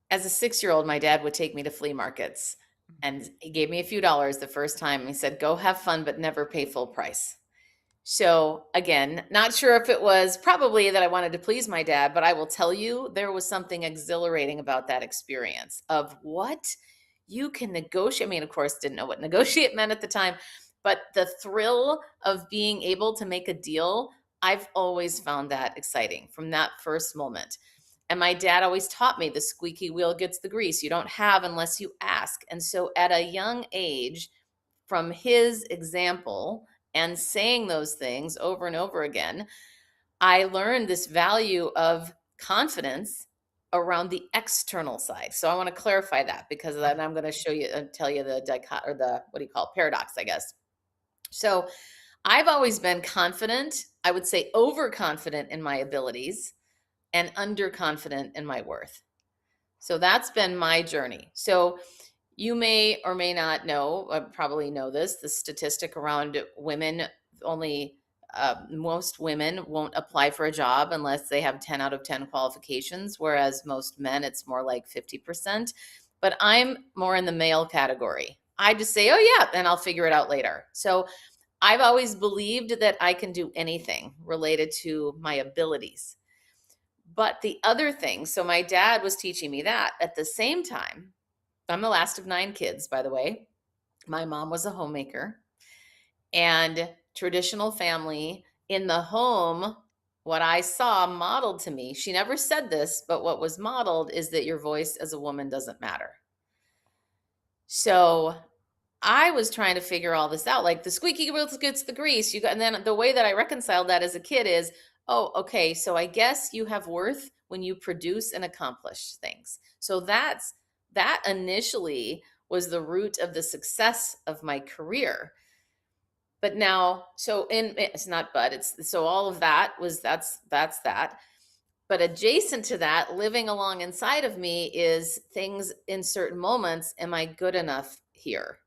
As a 6-year-old, my dad would take me to flea markets and he gave me a few dollars the first time. He said, go have fun, but never pay full price. So again, not sure if it was probably that I wanted to please my dad, but I will tell you there was something exhilarating about that experience of what you can negotiate. I mean, of course, didn't know what negotiate meant at the time, but the thrill of being able to make a deal, I've always found that exciting from that first moment. And my dad always taught me the squeaky wheel gets the grease. You don't have unless you ask. And so at a young age, from his example and saying those things over and over again, I learned this value of confidence around the external side. So I want to clarify that because then I'm going to show you and tell you the paradox, I guess. So I've always been confident, I would say overconfident in my abilities and underconfident in my worth. So that's been my journey. So you may or may not know, probably know this, the statistic around women, most women won't apply for a job unless they have 10 out of 10 qualifications, whereas most men, it's more like 50%. But I'm more in the male category. I just say, oh yeah, and I'll figure it out later. So I've always believed that I can do anything related to my abilities. But the other thing, so my dad was teaching me that at the same time. I'm the last of 9 kids, by the way. My mom was a homemaker and traditional family in the home. What I saw modeled to me, she never said this, but what was modeled is that your voice as a woman doesn't matter. So I was trying to figure all this out, like the squeaky wheel gets the grease. And then the way that I reconciled that as a kid is, oh, okay, so I guess you have worth when you produce and accomplish things. So that initially was the root of the success of my career. But now, so all of that was, that's that. But adjacent to that, living along inside of me is things in certain moments. Am I good enough here?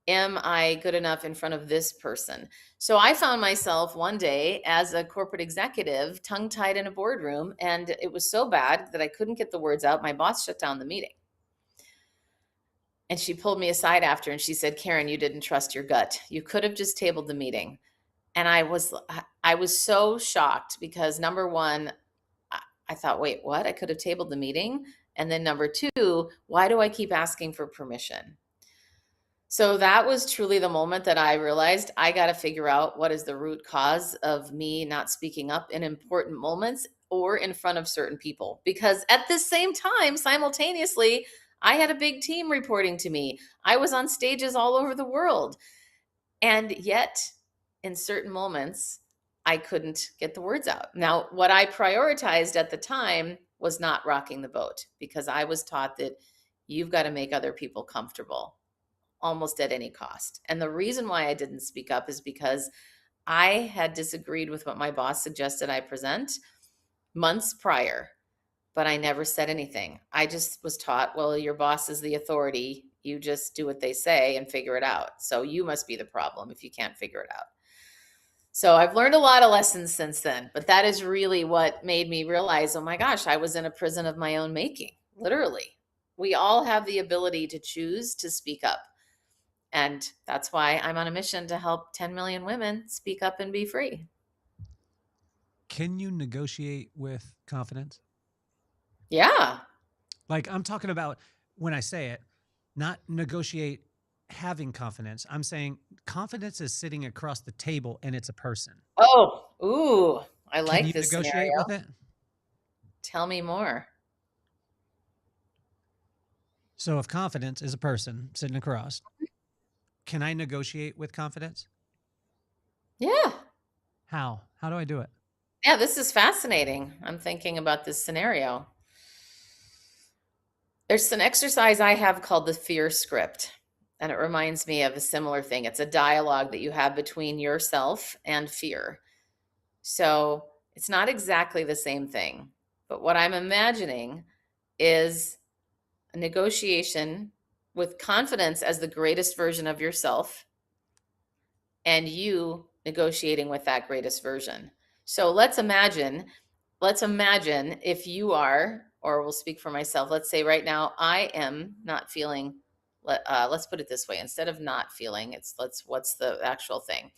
Am I good enough in front of this person? So I found myself one day as a corporate executive, tongue tied in a boardroom, and it was so bad that I couldn't get the words out. My boss shut down the meeting. And she pulled me aside after and she said, Karen, you didn't trust your gut. You could have just tabled the meeting. And I was so shocked because number one, I thought, wait, what? I could have tabled the meeting. And then number two, why do I keep asking for permission? So that was truly the moment that I realized I got to figure out what is the root cause of me not speaking up in important moments or in front of certain people. Because at the same time, simultaneously, I had a big team reporting to me. I was on stages all over the world. And yet, in certain moments, I couldn't get the words out. Now, what I prioritized at the time was not rocking the boat because I was taught that you've got to make other people comfortable almost at any cost. And the reason why I didn't speak up is because I had disagreed with what my boss suggested I present months prior, but I never said anything. I just was taught, well, your boss is the authority. You just do what they say and figure it out. So you must be the problem if you can't figure it out. So I've learned a lot of lessons since then, but that is really what made me realize, oh my gosh, I was in a prison of my own making, literally. We all have the ability to choose to speak up. And that's why I'm on a mission to help 10 million women speak up and be free. Can you negotiate with confidence? Yeah. Like I'm talking about when I say it, not negotiate having confidence. I'm saying confidence is sitting across the table and it's a person. Oh, ooh, I like Can you this negotiate scenario. with it? Tell me more. So if confidence is a person sitting across, can I negotiate with confidence? Yeah. How? How do I do it? Yeah, this is fascinating. I'm thinking about this scenario. There's an exercise I have called the fear script, and it reminds me of a similar thing. It's a dialogue that you have between yourself and fear. So it's not exactly the same thing, but what I'm imagining is a negotiation with confidence as the greatest version of yourself and you negotiating with that greatest version. So let's imagine if you are, or we'll speak for myself, let's say right now I am not feeling, let's put it this way, instead of not feeling, what's the actual thing?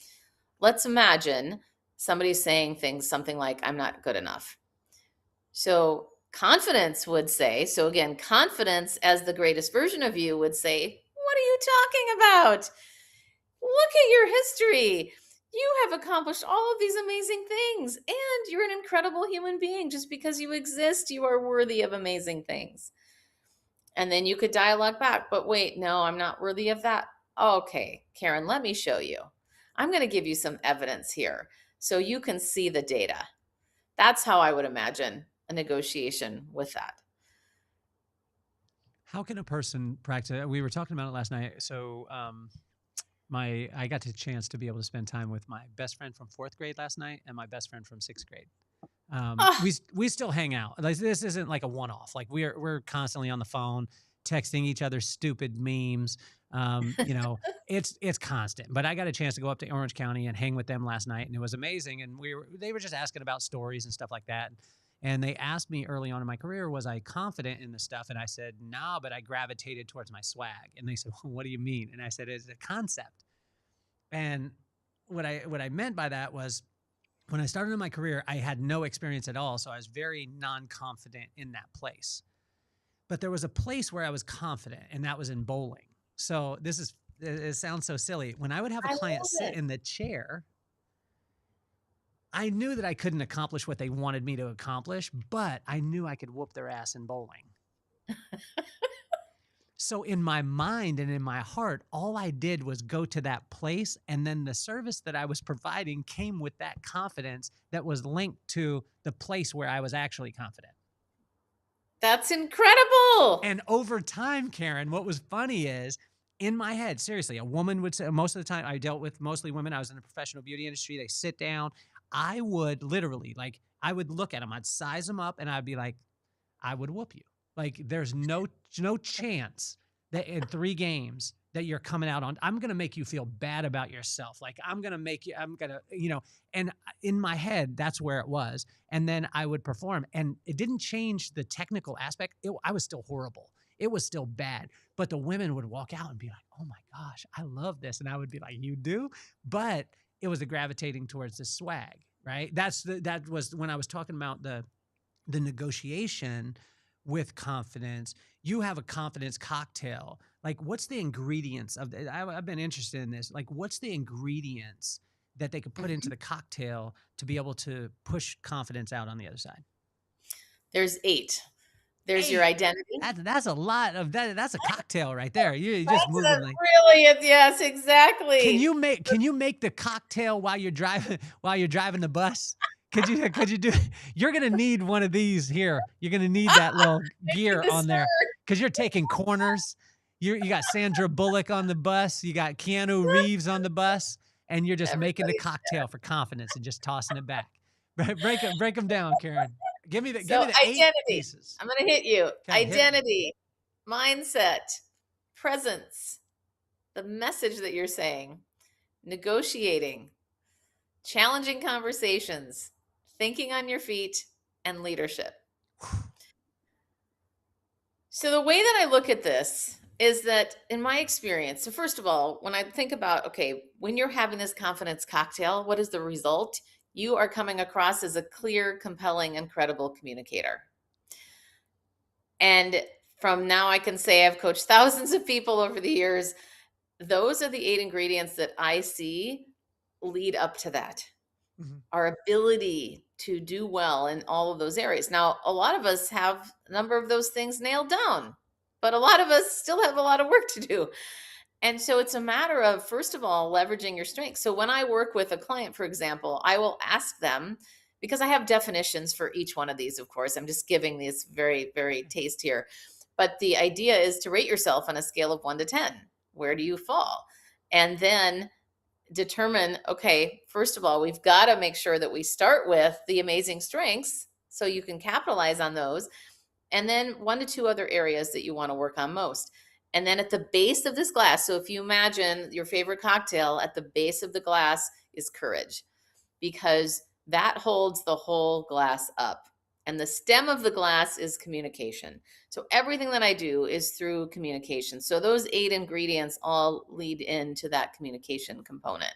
Let's imagine somebody's saying something like, I'm not good enough. So confidence would say, so again, confidence as the greatest version of you would say, what are you talking about? Look at your history. You have accomplished all of these amazing things, and you're an incredible human being. Just because you exist, you are worthy of amazing things. And then you could dialogue back, but wait, no, I'm not worthy of that. Okay, Karen, let me show you. I'm going to give you some evidence here so you can see the data. That's how I would imagine a negotiation with that. How can a person practice? We were talking about it last night. So I got the chance to be able to spend time with my best friend from 4th grade last night and my best friend from 6th grade. We still hang out. Like this isn't like a one-off. Like we're constantly on the phone, texting each other stupid memes. It's constant. But I got a chance to go up to Orange County and hang with them last night, and it was amazing. And they were just asking about stories and stuff like that. And they asked me early on in my career, was I confident in this stuff? And I said, no, but I gravitated towards my swag. And they said, well, what do you mean? And I said, it's a concept. And what I meant by that was when I started in my career, I had no experience at all. So I was very non-confident in that place. But there was a place where I was confident, and that was in bowling. So it sounds so silly. When I would have a client sit in the chair, I knew that I couldn't accomplish what they wanted me to accomplish, but I knew I could whoop their ass in bowling. So in my mind and in my heart, all I did was go to that place, and then the service that I was providing came with that confidence that was linked to the place where I was actually confident. That's incredible. And over time, Karen, what was funny is in my head, seriously, a woman would say, most of the time I dealt with mostly women. I was in the professional beauty industry. They sit down. I would literally, I would look at them. I'd size them up, and I'd be like, I would whoop you. Like, there's no chance that in 3 games that you're coming out on, I'm going to make you feel bad about yourself. Like I'm going to, and in my head, that's where it was. And then I would perform, and it didn't change the technical aspect. I was still horrible. It was still bad, but the women would walk out and be like, "Oh my gosh, I love this." And I would be like, "You do?" But it was the gravitating towards the swag, right? That was when I was talking about the negotiation with confidence. You have a confidence cocktail. Like, what's the ingredients of the, I've been interested in this. Like, what's the ingredients that they could put into the cocktail to be able to push confidence out on the other side? There's 8. There's your identity. That's a lot of that. That's a cocktail right there. You're just That's moving a like. brilliant. Yes, exactly. Can you make the cocktail while you're driving the bus? Could you do? You're gonna need one of these here. You're gonna need that little gear on there because you're taking corners. You got Sandra Bullock on the bus. You got Keanu Reeves on the bus, and you're just making the cocktail for confidence and just tossing it back. Break them down, Karen. Give me the identity. 8 pieces. I'm going to hit you. Okay, Identity, mindset, presence, the message that you're saying, negotiating, challenging conversations, thinking on your feet, and leadership. So the way that I look at this is that in my experience, so first of all, when I think about, okay, when you're having this confidence cocktail, what is the result? You are coming across as a clear, compelling, and credible communicator. And from now, I can say I've coached thousands of people over the years. Those are the 8 ingredients that I see lead up to that. Mm-hmm. Our ability to do well in all of those areas. Now, a lot of us have a number of those things nailed down, but a lot of us still have a lot of work to do. And so it's a matter of, first of all, leveraging your strengths. So when I work with a client, for example, I will ask them, because I have definitions for each one of these, of course. I'm just giving this very, very taste here. But the idea is to rate yourself on a scale of 1 to 10. Where do you fall? And then determine, okay, first of all, we've got to make sure that we start with the amazing strengths so you can capitalize on those. And then 1 to 2 other areas that you want to work on most. And then at the base of this glass, so if you imagine your favorite cocktail, at the base of the glass is courage, because that holds the whole glass up. And the stem of the glass is communication. So everything that I do is through communication. So those 8 ingredients all lead into that communication component.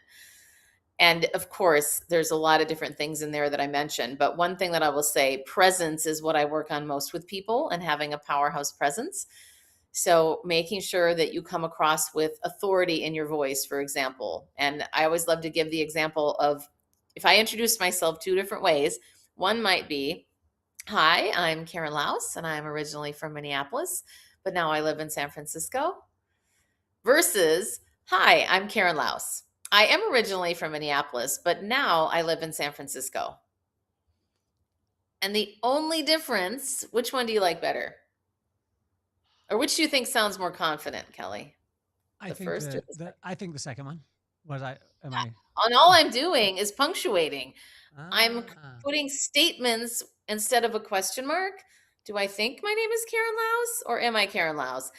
And of course, there's a lot of different things in there that I mentioned. But one thing that I will say, presence is what I work on most with people, and having a powerhouse presence. So making sure that you come across with authority in your voice, for example. And I always love to give the example of, if I introduce myself 2 different ways, one might be, "Hi, I'm Karen Laos, and I'm originally from Minneapolis, but now I live in San Francisco." Versus, "Hi, I'm Karen Laos. I am originally from Minneapolis, but now I live in San Francisco." And the only difference, which one do you like better? Or which do you think sounds more confident, Kelly? I think the second one. And all I'm doing is punctuating. I'm putting statements instead of a question mark. Do I think my name is Karen Laos, or am I Karen Laos?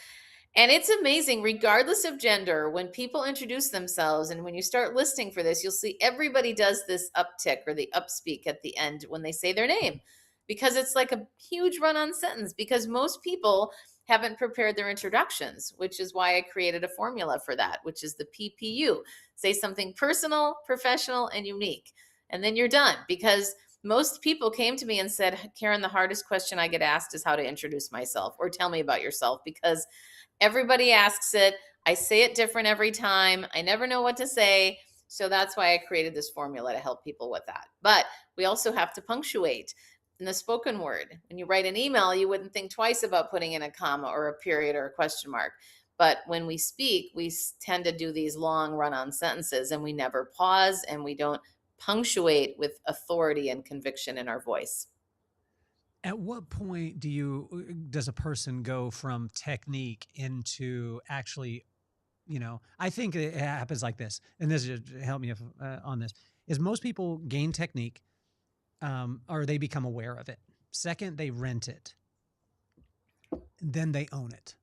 And it's amazing, regardless of gender, when people introduce themselves, and when you start listening for this, you'll see everybody does this uptick or the upspeak at the end when they say their name, because it's like a huge run-on sentence, because most people haven't prepared their introductions, which is why I created a formula for that, which is the PPU. Say something personal, professional, and unique. And then you're done, because most people came to me and said, "Karen, the hardest question I get asked is how to introduce myself, or tell me about yourself, because everybody asks it. I say it different every time. I never know what to say." So that's why I created this formula to help people with that. But we also have to punctuate. In the spoken word, when you write an email, you wouldn't think twice about putting in a comma or a period or a question mark. But when we speak, we tend to do these long run-on sentences, and we never pause, and we don't punctuate with authority and conviction in our voice. At what point does a person go from technique into actually, I think it happens like this, and this is help me on this, is most people gain technique, or they become aware of it. Second, they rent it. Then they own it.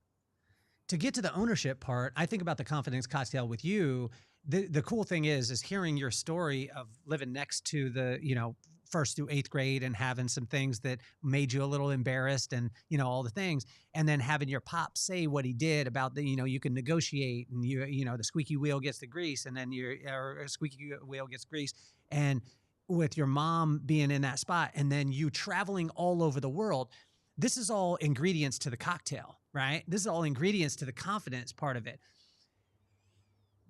to get to the ownership part, I think about the confidence cocktail with you. The cool thing is hearing your story of living next to the, first through eighth grade and having some things that made you a little embarrassed and, all the things. And then having your pop say what he did about the, you can negotiate and the squeaky wheel gets the grease and then or squeaky wheel gets grease. And with your mom being in that spot and then you traveling all over the world, this is all ingredients to the cocktail, right? This is all ingredients to the confidence part of it.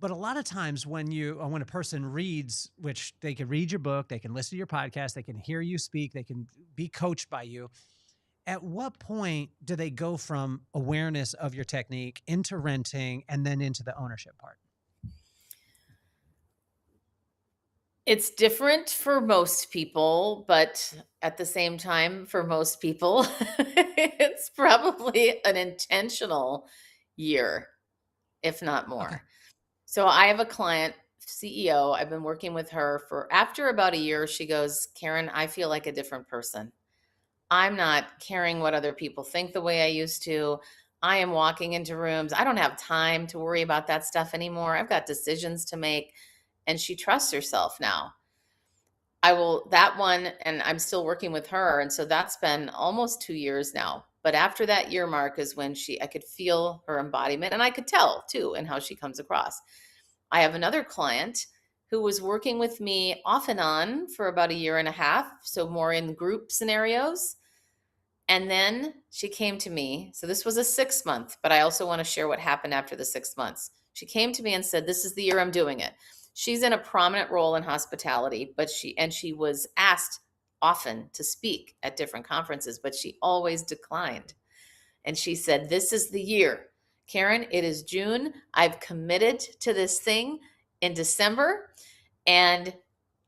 But a lot of times when a person reads, which they can read your book, they can listen to your podcast, they can hear you speak, they can be coached by you. At what point do they go from awareness of your technique into renting and then into the ownership part? It's different for most people, but at the same time, for most people, it's probably an intentional year, if not more. Okay. So I have a client, CEO. I've been working with her after about a year. She goes, Karen, I feel like a different person. I'm not caring what other people think the way I used to. I am walking into rooms. I don't have time to worry about that stuff anymore. I've got decisions to make. And she trusts herself now. And I'm still working with her. And so that's been almost 2 years now. But after that year mark is when I could feel her embodiment, and I could tell too, in how she comes across. I have another client who was working with me off and on for about a year and a half. So more in group scenarios. And then she came to me. So this was a 6-month, but I also want to share what happened after the 6 months. She came to me and said, this is the year I'm doing it. She's in a prominent role in hospitality, but she was asked often to speak at different conferences, but she always declined. And she said, this is the year. Karen, it is June. I've committed to this thing in December, and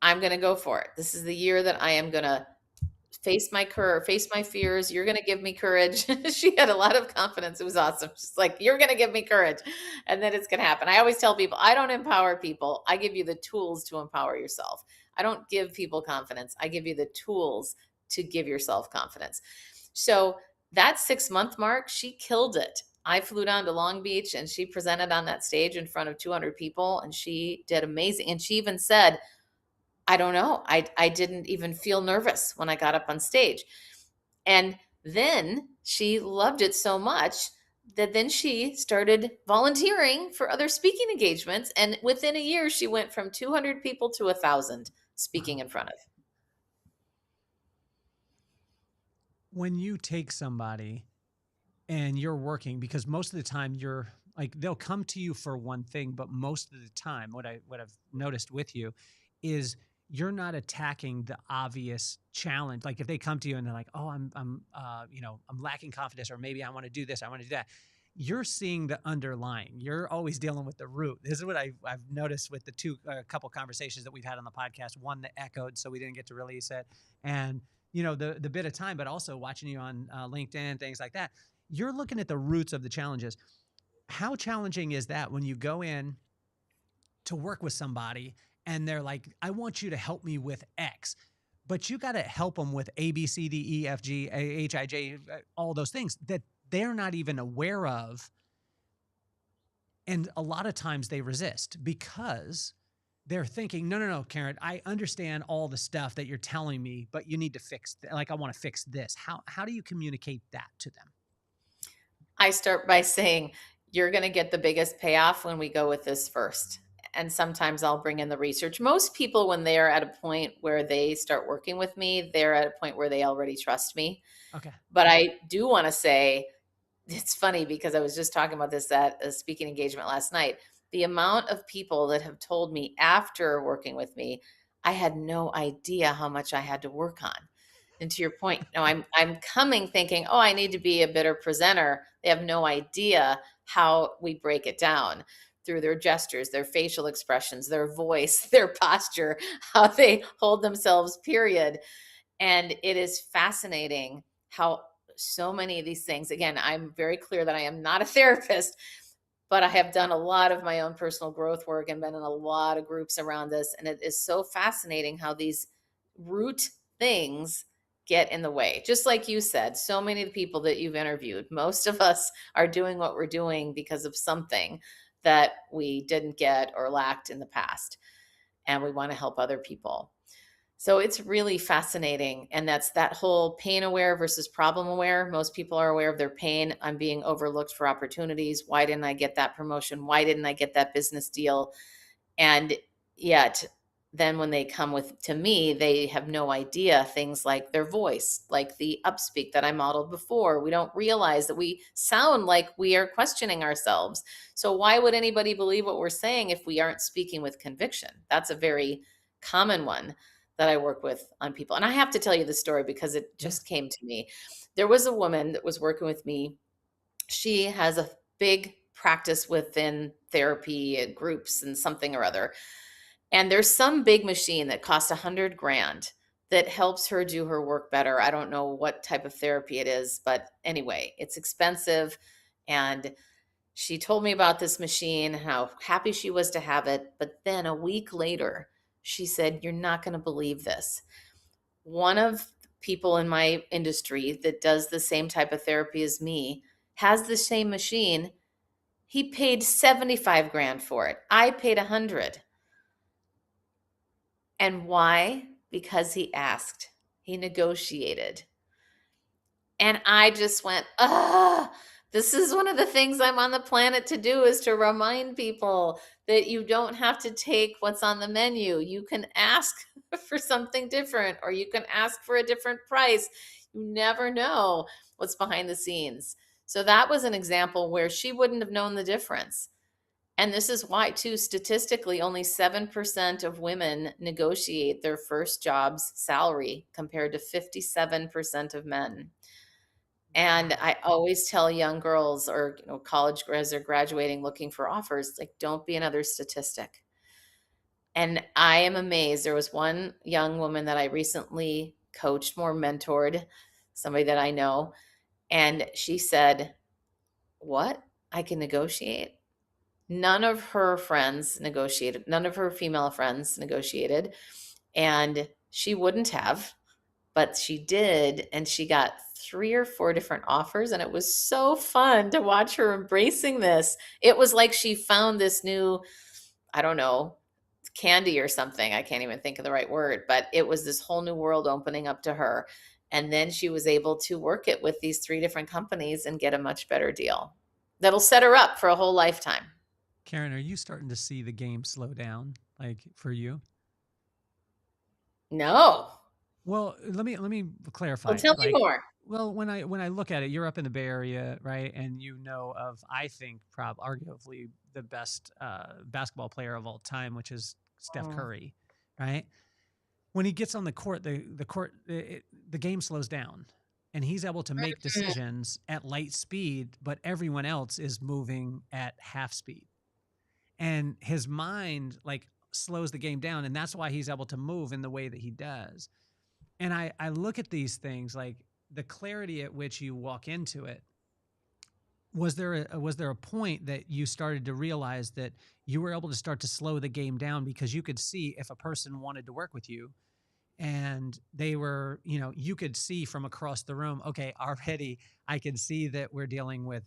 I'm going to go for it. This is the year that I am going to face my fears. You're going to give me courage. She had a lot of confidence. It was awesome. She's like, you're going to give me courage, and then it's going to happen. I always tell people, I don't empower people. I give you the tools to empower yourself. I don't give people confidence. I give you the tools to give yourself confidence. So that 6-month mark, she killed it. I flew down to Long Beach and she presented on that stage in front of 200 people, and she did amazing. And she even said, I don't know. I didn't even feel nervous when I got up on stage. And then she loved it so much that then she started volunteering for other speaking engagements. And within a year, she went from 200 people to 1,000 speaking in front of. When you take somebody and you're working, because most of the time you're like, they'll come to you for one thing, but most of the time what I've noticed with you is you're not attacking the obvious challenge. Like if they come to you and they're like, oh, I'm lacking confidence, or maybe I want to do this, I want to do that. You're seeing the underlying. You're always dealing with the root. This is what I've noticed with the couple conversations that we've had on the podcast. One that echoed, so we didn't get to release it, and the bit of time, but also watching you on LinkedIn, things like that. You're looking at the roots of the challenges. How challenging is that when you go in to work with somebody and they're like, I want you to help me with X, but you got to help them with A, B, C, D, E, F, G, H, I, J, all those things that they're not even aware of. And a lot of times they resist because they're thinking, no, Karen, I understand all the stuff that you're telling me, but you need to fix, I want to fix this. How do you communicate that to them? I start by saying, you're going to get the biggest payoff when we go with this first. And sometimes I'll bring in the research. Most people, when they're at a point where they start working with me, they're at a point where they already trust me. Okay. But I do want to say, it's funny because I was just talking about this at a speaking engagement last night. The amount of people that have told me after working with me, I had no idea how much I had to work on. And to your point, I'm coming thinking, oh, I need to be a better presenter. They have no idea how we break it down through their gestures, their facial expressions, their voice, their posture, how they hold themselves, period. And it is fascinating how so many of these things, again, I'm very clear that I am not a therapist, but I have done a lot of my own personal growth work and been in a lot of groups around this. And it is so fascinating how these root things get in the way. Just like you said, so many of the people that you've interviewed, most of us are doing what we're doing because of something that we didn't get or lacked in the past. And we want to help other people. So it's really fascinating. And that's that whole pain aware versus problem aware. Most people are aware of their pain. I'm being overlooked for opportunities. Why didn't I get that promotion? Why didn't I get that business deal? And yet, then when they come to me, they have no idea things like their voice, like the upspeak that I modeled before. We don't realize that we sound like we are questioning ourselves. So why would anybody believe what we're saying if we aren't speaking with conviction? That's a very common one that I work with on people. And I have to tell you the story because it just came to me. There was a woman that was working with me. She has a big practice within therapy and groups and something or other. And there's some big machine that costs $100,000 that helps her do her work better. I don't know what type of therapy it is, but anyway, it's expensive. And she told me about this machine, how happy she was to have it. But then a week later, she said, "You're not going to believe this. One of the people in my industry that does the same type of therapy as me has the same machine. He paid 75 grand for it. I paid 100. And why? Because he asked. He negotiated. And I just went, this is one of the things I'm on the planet to do, is to remind people that you don't have to take what's on the menu. You can ask for something different, or you can ask for a different price. You never know what's behind the scenes. So that was an example where she wouldn't have known the difference. And this is why, too, statistically, only 7% of women negotiate their first job's salary compared to 57% of men. And I always tell young girls, or college grads are graduating looking for offers, like, don't be another statistic. And I am amazed. There was one young woman that I recently coached, more mentored, somebody that I know, and she said, "What? I can negotiate?" None of her friends negotiated. None of her female friends negotiated. And she wouldn't have, but she did. And she got 3 or 4 different offers. And it was so fun to watch her embracing this. It was like she found this new, I don't know, candy or something. I can't even think of the right word, but it was this whole new world opening up to her. And then she was able to work it with these 3 different companies and get a much better deal that'll set her up for a whole lifetime. Karen, are you starting to see the game slow down, like for you? No. Well, let me clarify. Well, tell me more. Well, when I look at it, you're up in the Bay Area, right? And you know of, I think, arguably the best basketball player of all time, which is Steph Curry, right? When he gets on the court, the game slows down, and he's able to make decisions at light speed, but everyone else is moving at half speed. And his mind like slows the game down, and that's why he's able to move in the way that he does. And I look at these things like the clarity at which you walk into it. Was there a point that you started to realize that you were able to start to slow the game down because you could see if a person wanted to work with you, and they were, you could see from across the room, okay, already I can see that we're dealing with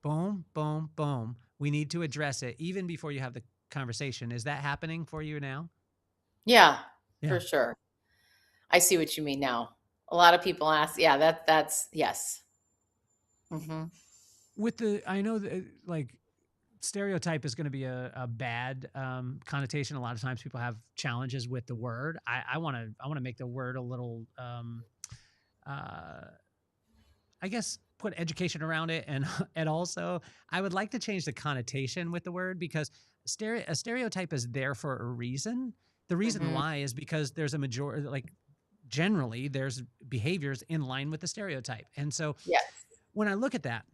boom, boom, boom. We need to address it even before you have the conversation. Is that happening for you now? Yeah, for sure. I see what you mean now. A lot of people ask, that's yes. Mm-hmm. I know that like stereotype is going to be a bad connotation. A lot of times people have challenges with the word. I want to make the word a little, I guess, put education around it, and also I would like to change the connotation with the word, because a stereotype is there for a reason. The reason why is because there's a majority, like generally there's behaviors in line with the stereotype. And so yes, when I look at that,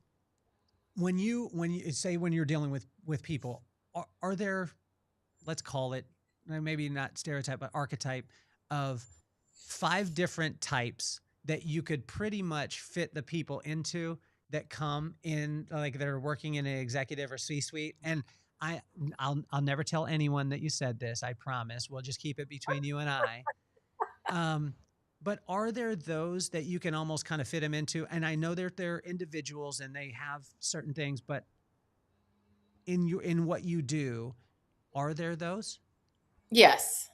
when you say, when you're dealing with people, are there, let's call it, maybe not stereotype, but archetype of 5 different types that you could pretty much fit the people into that come in, like they're working in an executive or C-suite? And I'll never tell anyone that you said this. I promise. We'll just keep it between you and I. But are there those that you can almost kind of fit them into? And I know they're individuals and they have certain things, but in what you do, are there those? Yes.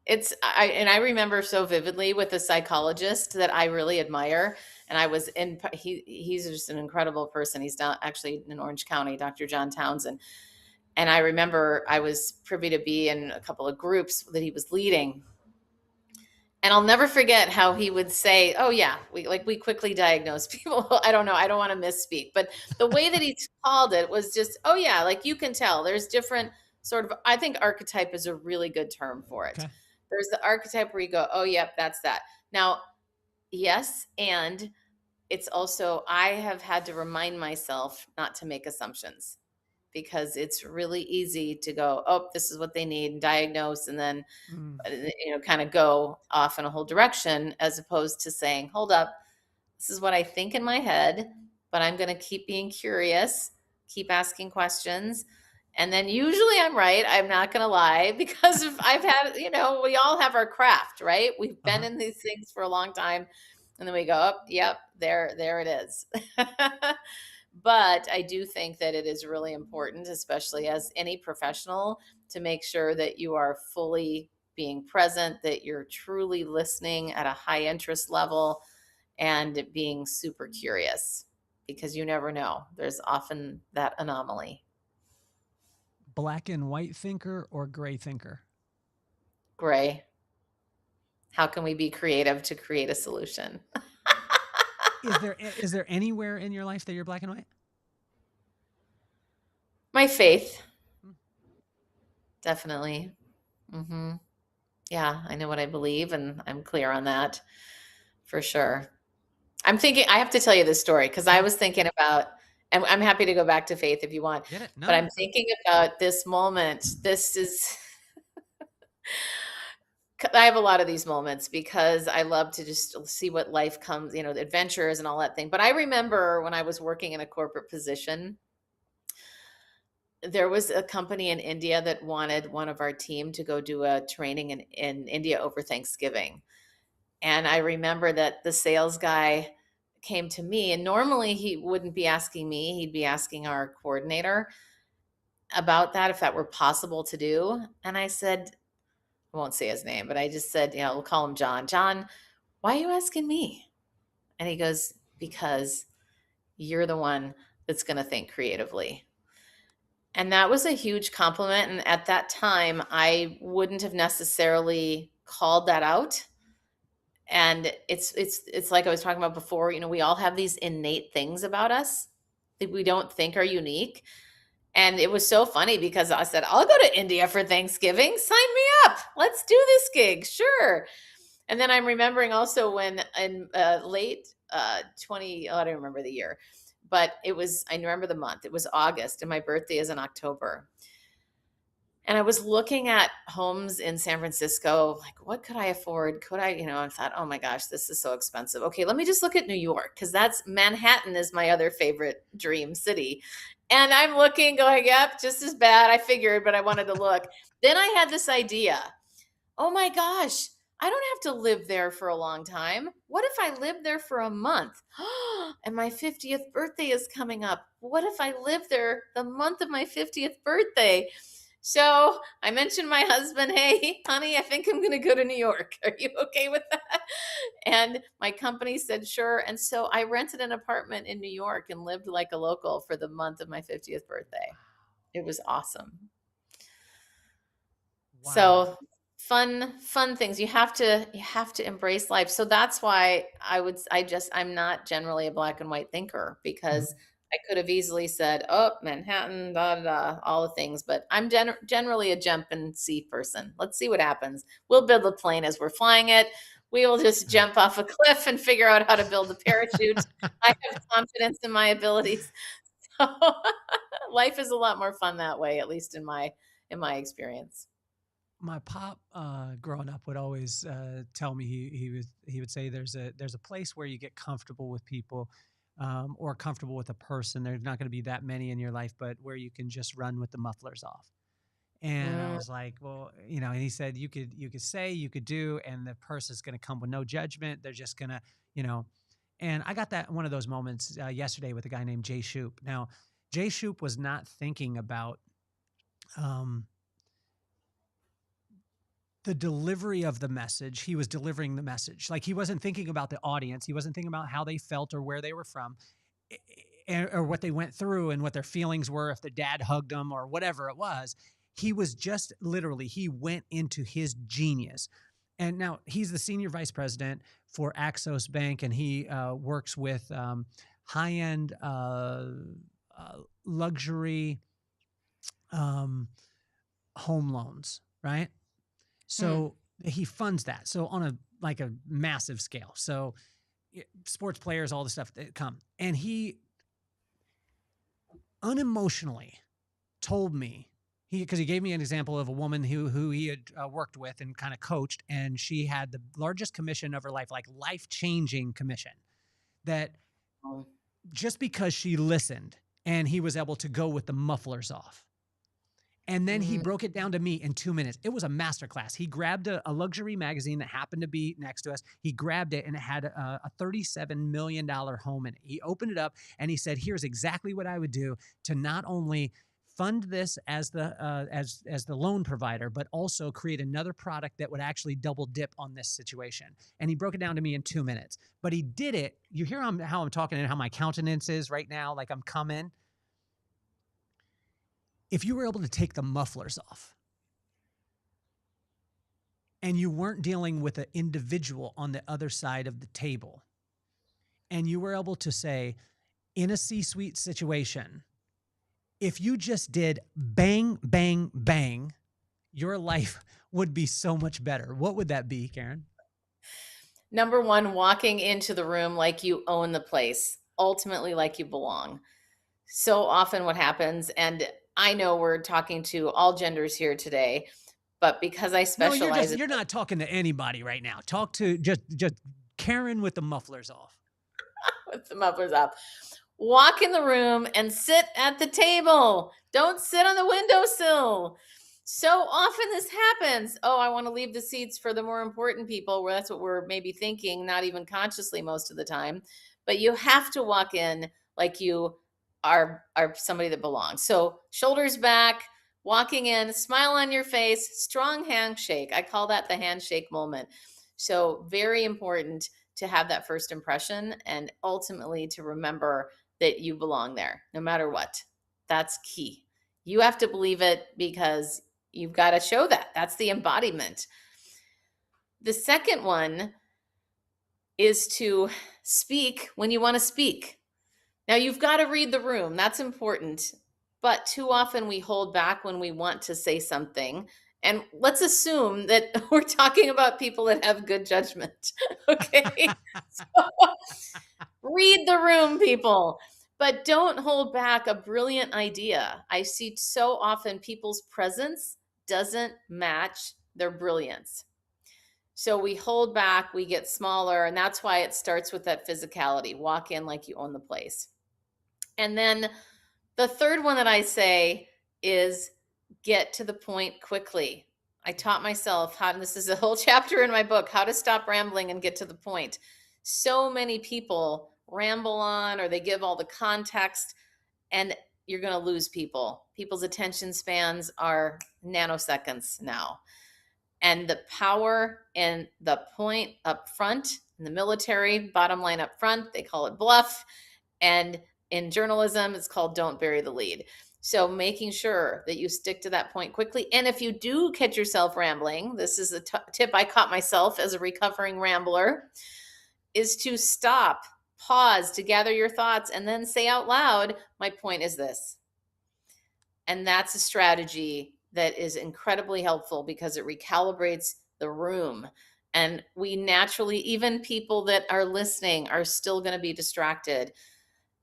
And I remember so vividly with a psychologist that I really admire. And I was he's just an incredible person. He's down actually in Orange County, Dr. John Townsend. And I remember I was privy to be in a couple of groups that he was leading. And I'll never forget how he would say, "Oh yeah, we quickly diagnose people." I don't know. I don't want to misspeak, but the way that he called it was just, "Oh yeah, like you can tell there's different sort of I think archetype is a really good term for it. Okay. There's the archetype where you go, "Oh yep, that's that." Now, yes, and it's also I have had to remind myself not to make assumptions because it's really easy to go, "Oh, this is what they need," and diagnose and then Mm. kind of go off in a whole direction as opposed to saying, hold up, this is what I think in my head, but I'm going to keep being curious, keep asking questions. And then usually I'm right. I'm not going to lie because if I've had, we all have our craft, right? We've been Uh-huh. in these things for a long time. And then we go, oh, yep, there it is. But I do think that it is really important, especially as any professional, to make sure that you are fully being present, that you're truly listening at a high interest level and being super curious because you never know. There's often that anomaly. Black and white thinker or gray thinker? Gray. How can we be creative to create a solution? Is there anywhere in your life that you're black and white? My faith, Hmm. definitely. Hmm. Yeah, I know what I believe and I'm clear on that for sure. I have to tell you this story because I Okay. was thinking about, and I'm happy to go back to faith if you want, Get it? but No, I'm it's thinking about this moment. I have a lot of these moments because I love to just see what life comes, the adventures and all that thing. But I remember when I was working in a corporate position, there was a company in India that wanted one of our team to go do a training in India over Thanksgiving. And I remember that the sales guy came to me, and normally he wouldn't be asking me, he'd be asking our coordinator about that, if that were possible to do. And I said, I won't say his name, but I just said, we'll call him John. John, why are you asking me? And he goes, because you're the one that's going to think creatively. And that was a huge compliment. And at that time, I wouldn't have necessarily called that out. And it's like I was talking about before, we all have these innate things about us that we don't think are unique. And it was so funny because I said, I'll go to India for Thanksgiving. Sign me up. Let's do this gig. Sure. And then I'm remembering also when in late 20, I don't remember the year, but I remember the month. It was August and my birthday is in October. And I was looking at homes in San Francisco, like, what could I afford? Could I, I thought, oh my gosh, this is so expensive. Okay, let me just look at New York because Manhattan is my other favorite dream city. And I'm looking, going, yep, just as bad. I figured, but I wanted to look. Then I had this idea. Oh my gosh, I don't have to live there for a long time. What if I live there for a month? And my 50th birthday is coming up. What if I live there the month of my 50th birthday? So I mentioned my husband, hey, honey, I think I'm going to go to New York. Are you okay with that? And my company said, sure. And so I rented an apartment in New York and lived like a local for the month of my 50th birthday. It was awesome. wow. So fun things. You have to embrace life. So that's why I'm not generally a black and white thinker because Mhm. I could have easily said, oh, Manhattan, da, da, da, all the things, but I'm generally a jump and see person. Let's see what happens. We'll build a plane as we're flying it. We will just jump off a cliff and figure out how to build a parachute. I have confidence in my abilities. So life is a lot more fun that way, at least in my experience. My pop, growing up, would always tell me he would say there's a place where you get comfortable with people, or comfortable with a person. There's not going to be that many in your life, but where you can just run with the mufflers off. And I Mm. was like, well, and he said, you could say, you could do, and the person's going to come with no judgment. They're just going to, you know, and I got that one of those moments yesterday with a guy named Jay Shoup. Now, Jay Shoup was not thinking about the delivery of the message. He was delivering the message. Like, he wasn't thinking about the audience. He wasn't thinking about how they felt or where they were from, or what they went through and what their feelings were, if their dad hugged them or whatever it was. He was just literally, he went into his genius. And now he's the senior vice president for Axos Bank, and he works with high-end luxury home loans, right? So he funds that. So on a massive scale. So sports players, all the stuff that come. And he unemotionally told me, because he gave me an example of a woman who he had worked with and kind of coached, and she had the largest commission of her life, like life-changing commission, that just because she listened and he was able to go with the mufflers off. And then he broke it down to me in 2 minutes. It was a masterclass. He grabbed a luxury magazine that happened to be next to us. He grabbed it, and it had a $37 million home in it. He opened it up, and he said, here's exactly what I would do to not only fund this as the loan provider, but also create another product that would actually double dip on this situation. And he broke it down to me in 2 minutes. But he did it. You hear how I'm talking and how my countenance is right now, like I'm coming. If you were able to take the mufflers off and you weren't dealing with an individual on the other side of the table, and you were able to say, in a C-suite situation, if you just did bang, bang, bang, your life would be so much better. What would that be, Karen? Number one, walking into the room like you own the place, ultimately like you belong. So often what happens, and I know we're talking to all genders here today, but because I specialize, you're not talking to anybody right now. Talk to just Karen with the mufflers off. with the mufflers up. Walk in the room and sit at the table. Don't sit on the windowsill. So often this happens. Oh, I want to leave the seats for the more important people, where that's what we're maybe thinking, not even consciously most of the time. But you have to walk in like you are somebody that belongs. So shoulders back, walking in, smile on your face, strong handshake. I call that the handshake moment. So very important to have that first impression, and ultimately to remember that you belong there no matter what. That's key. You have to believe it, because you've got to show that. That's the embodiment. The second one is to speak when you want to speak. Now, you've got to read the room. That's important. But too often we hold back when we want to say something. And let's assume that we're talking about people that have good judgment. Okay. So, read the room, people. But don't hold back a brilliant idea. I see so often people's presence doesn't match their brilliance. So we hold back, we get smaller, and that's why it starts with that physicality. Walk in like you own the place. And then the third one that I say is get to the point quickly. I taught myself how, and this is a whole chapter in my book, how to stop rambling and get to the point. So many people ramble on, or they give all the context, and you're going to lose people. People's attention spans are nanoseconds now. And the power and the point up front in the military, bottom line up front, they call it bluff. And in journalism, it's called don't bury the lead. So making sure that you stick to that point quickly. And if you do catch yourself rambling, this is a tip I caught myself as a recovering rambler, is to stop, pause, to gather your thoughts, and then say out loud, my point is this. And that's a strategy that is incredibly helpful, because it recalibrates the room. And we naturally, even people that are listening, are still going to be distracted.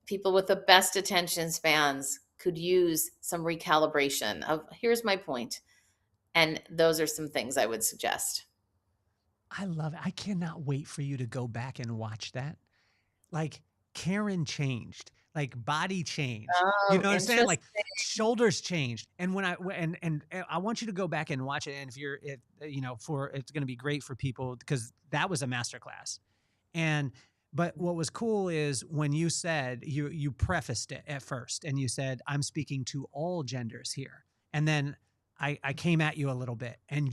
People with the best attention spans could use some recalibration of, here's my point. And those are some things I would suggest. I love it. I cannot wait for you to go back and watch that. Like, Karen changed. like body changed. You Oh, know what I'm saying? Like interesting. shoulders changed. And when and I want you to go back and watch it. And if you know, it's going to be great for people because that was a masterclass. And but what was cool is when you said you prefaced it at first and you said, I'm speaking to all genders here. And then I came at you a little bit and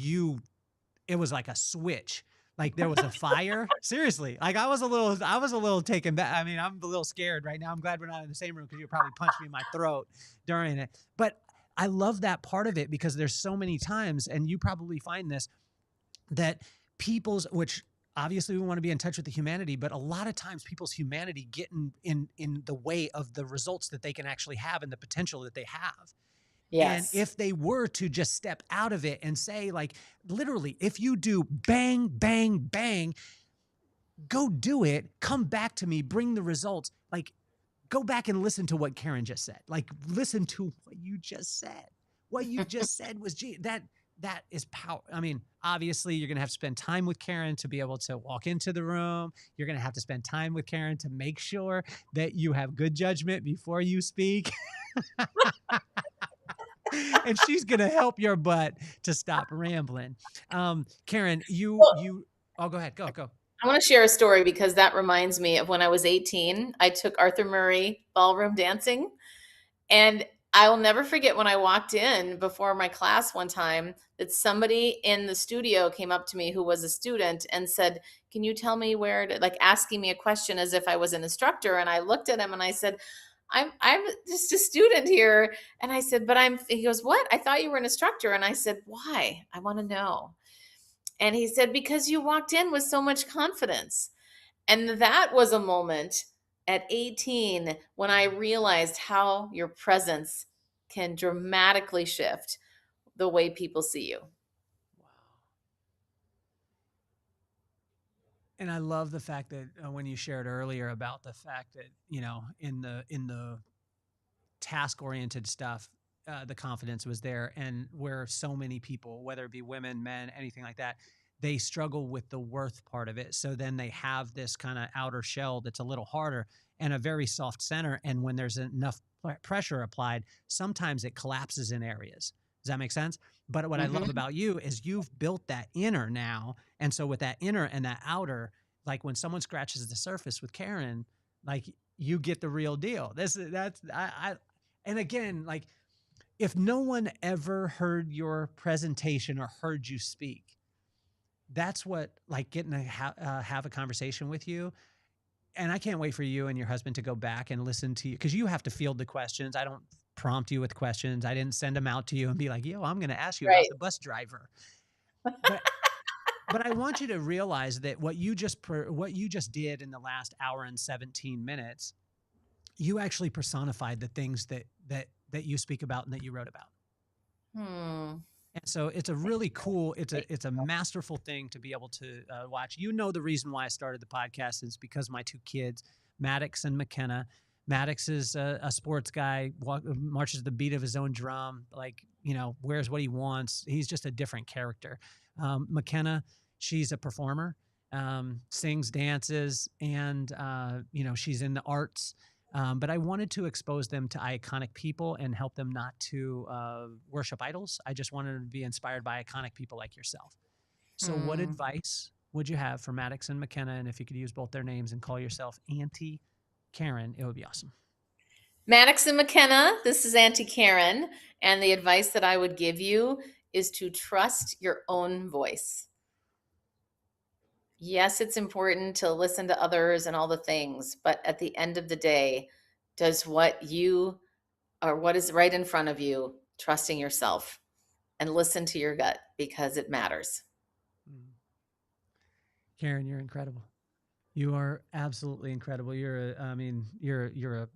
it was like a switch. Like there was a fire. Seriously. Like I was a little taken back. I mean, I'm a little scared right now. I'm glad we're not in the same room because you'll probably punch me in my throat during it. But I love that part of it because there's so many times, and you probably find this, that which obviously we want to be in touch with the humanity, but a lot of times people's humanity get in the way of the results that they can actually have and the potential that they have. And Yes. if they were to just step out of it and say, like, literally, if you do bang, bang, bang, go do it, come back to me, bring the results, like, go back and listen to what Karen just said. Like, listen to what you just said. What you just said was, that is power. I mean, obviously, you're going to have to spend time with Karen to be able to walk into the room. You're going to have to spend time with Karen to make sure that you have good judgment before you speak. And she's going to help your butt to stop rambling. Karen, oh, go ahead. Go. I want to share a story because that reminds me of when I was 18. I took Arthur Murray ballroom dancing. And I will never forget when I walked in before my class one time that somebody in the studio came up to me who was a student and said, can you tell me where to, like asking me a question as if I was an instructor. And I looked at him and I said, I'm just a student here. And I said, he goes, what? I thought you were an instructor. And I said, why? I want to know. And he said, because you walked in with so much confidence. And that was a moment at 18 when I realized how your presence can dramatically shift the way people see you. Wow. And I love the fact that when you shared earlier about the fact that, you know, in the task-oriented stuff, the confidence was there. And where so many people, whether it be women, men, anything like that, they struggle with the worth part of it. So then they have this kind of outer shell that's a little harder and a very soft center. And when there's enough pressure applied, sometimes it collapses in areas. Does that make sense? But what I love about you is you've built that inner now. And so with that inner and that outer, like when someone scratches the surface with Karen, like you get the real deal. And again, like if no one ever heard your presentation or heard you speak, that's what, like, getting to have a conversation with you. And I can't wait for you and your husband to go back and listen to you because you have to field the questions. I don't prompt you with questions. I didn't send them out to you and be like, yo, I'm going to ask you about the bus driver. But I want you to realize that what you just did in the last hour and 17 minutes, you actually personified the things that you speak about and that you wrote about. And so it's a really cool, it's a masterful thing to be able to watch. You know, the reason why I started the podcast is because my two kids, Maddox and McKenna. Maddox is a sports guy, marches the beat of his own drum, like, you know, wears what he wants. He's just a different character. McKenna, she's a performer, sings, dances, and, you know, she's in the arts. But I wanted to expose them to iconic people and help them not to worship idols. I just wanted to be inspired by iconic people like yourself. So what advice would you have for Maddox and McKenna? And if you could use both their names and call yourself Auntie Karen, it would be awesome. Maddox and McKenna, this is Auntie Karen. And the advice that I would give you is to trust your own voice. Yes, it's important to listen to others and all the things, but at the end of the day, does what is right in front of you, trusting yourself, and listen to your gut because it matters. Karen, you're incredible. You are absolutely incredible. You're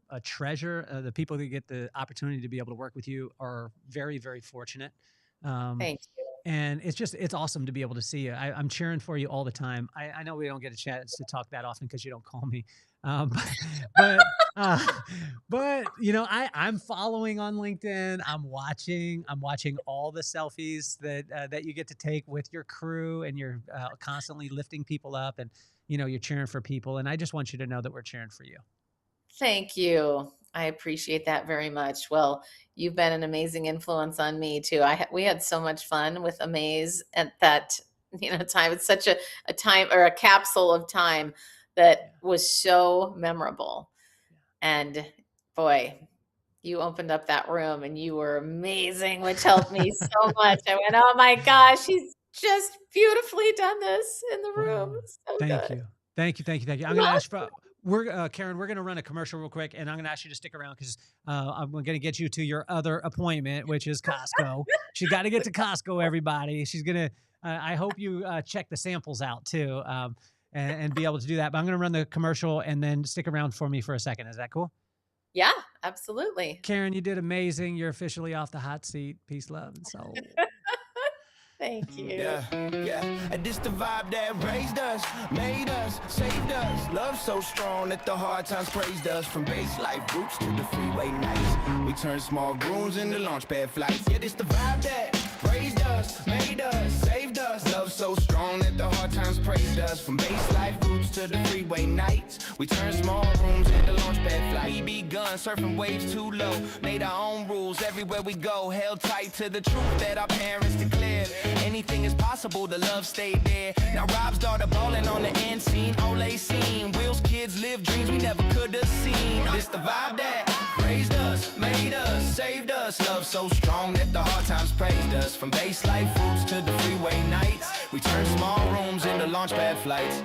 a treasure. The people that get the opportunity to be able to work with you are very, very fortunate. Thank you. And it's awesome to be able to see you. I'm cheering for you all the time. I know we don't get a chance to talk that often because you don't call me. But you know, I'm following on LinkedIn. I'm watching all the selfies that you get to take with your crew, and you're constantly lifting people up, and you know, you're cheering for people. And I just want you to know that we're cheering for you. Thank you. I appreciate that very much. Well, you've been an amazing influence on me too. We had so much fun with Amaze at that time. It's such a time or a capsule of time that was so memorable. And boy, you opened up that room and you were amazing, which helped me so much. I went, oh my gosh, he's just beautifully done this in the room. Wow. So Thank good. you. Thank you. Thank you. Thank you. I'm going to ask for, Karen, we're going to run a commercial real quick, and I'm going to ask you to stick around because I'm going to get you to your other appointment, which is Costco. She's got to get to Costco, everybody. She's going to, I hope you check the samples out too and be able to do that. But I'm going to run the commercial and then stick around for me for a second. Is that cool? Yeah, absolutely. Karen, you did amazing. You're officially off the hot seat. Peace, love, and soul. Thank you. Yeah, yeah. And this the vibe that raised us, made us, saved us. Love so strong that the hard times praised us. From base life roots to the freeway nights, we turn small rooms into launch pad flights. Yeah, this the vibe that raised us, made us, saved us. Love so strong that the hard times praised us. From base life roots to the freeway nights, we turn small rooms into launch pad flights. We begun surfing waves too low, made our own rules everywhere we go. Held tight to the truth that our parents declared. Anything is possible, the love stayed there. Now Rob's daughter ballin' on the end scene, Olay scene. Will's kids live dreams we never could have seen. This the vibe that raised us, made us, saved us. Love so strong that the hard times praised us. From base life roots to the freeway nights, we turn small rooms into launch pad flights.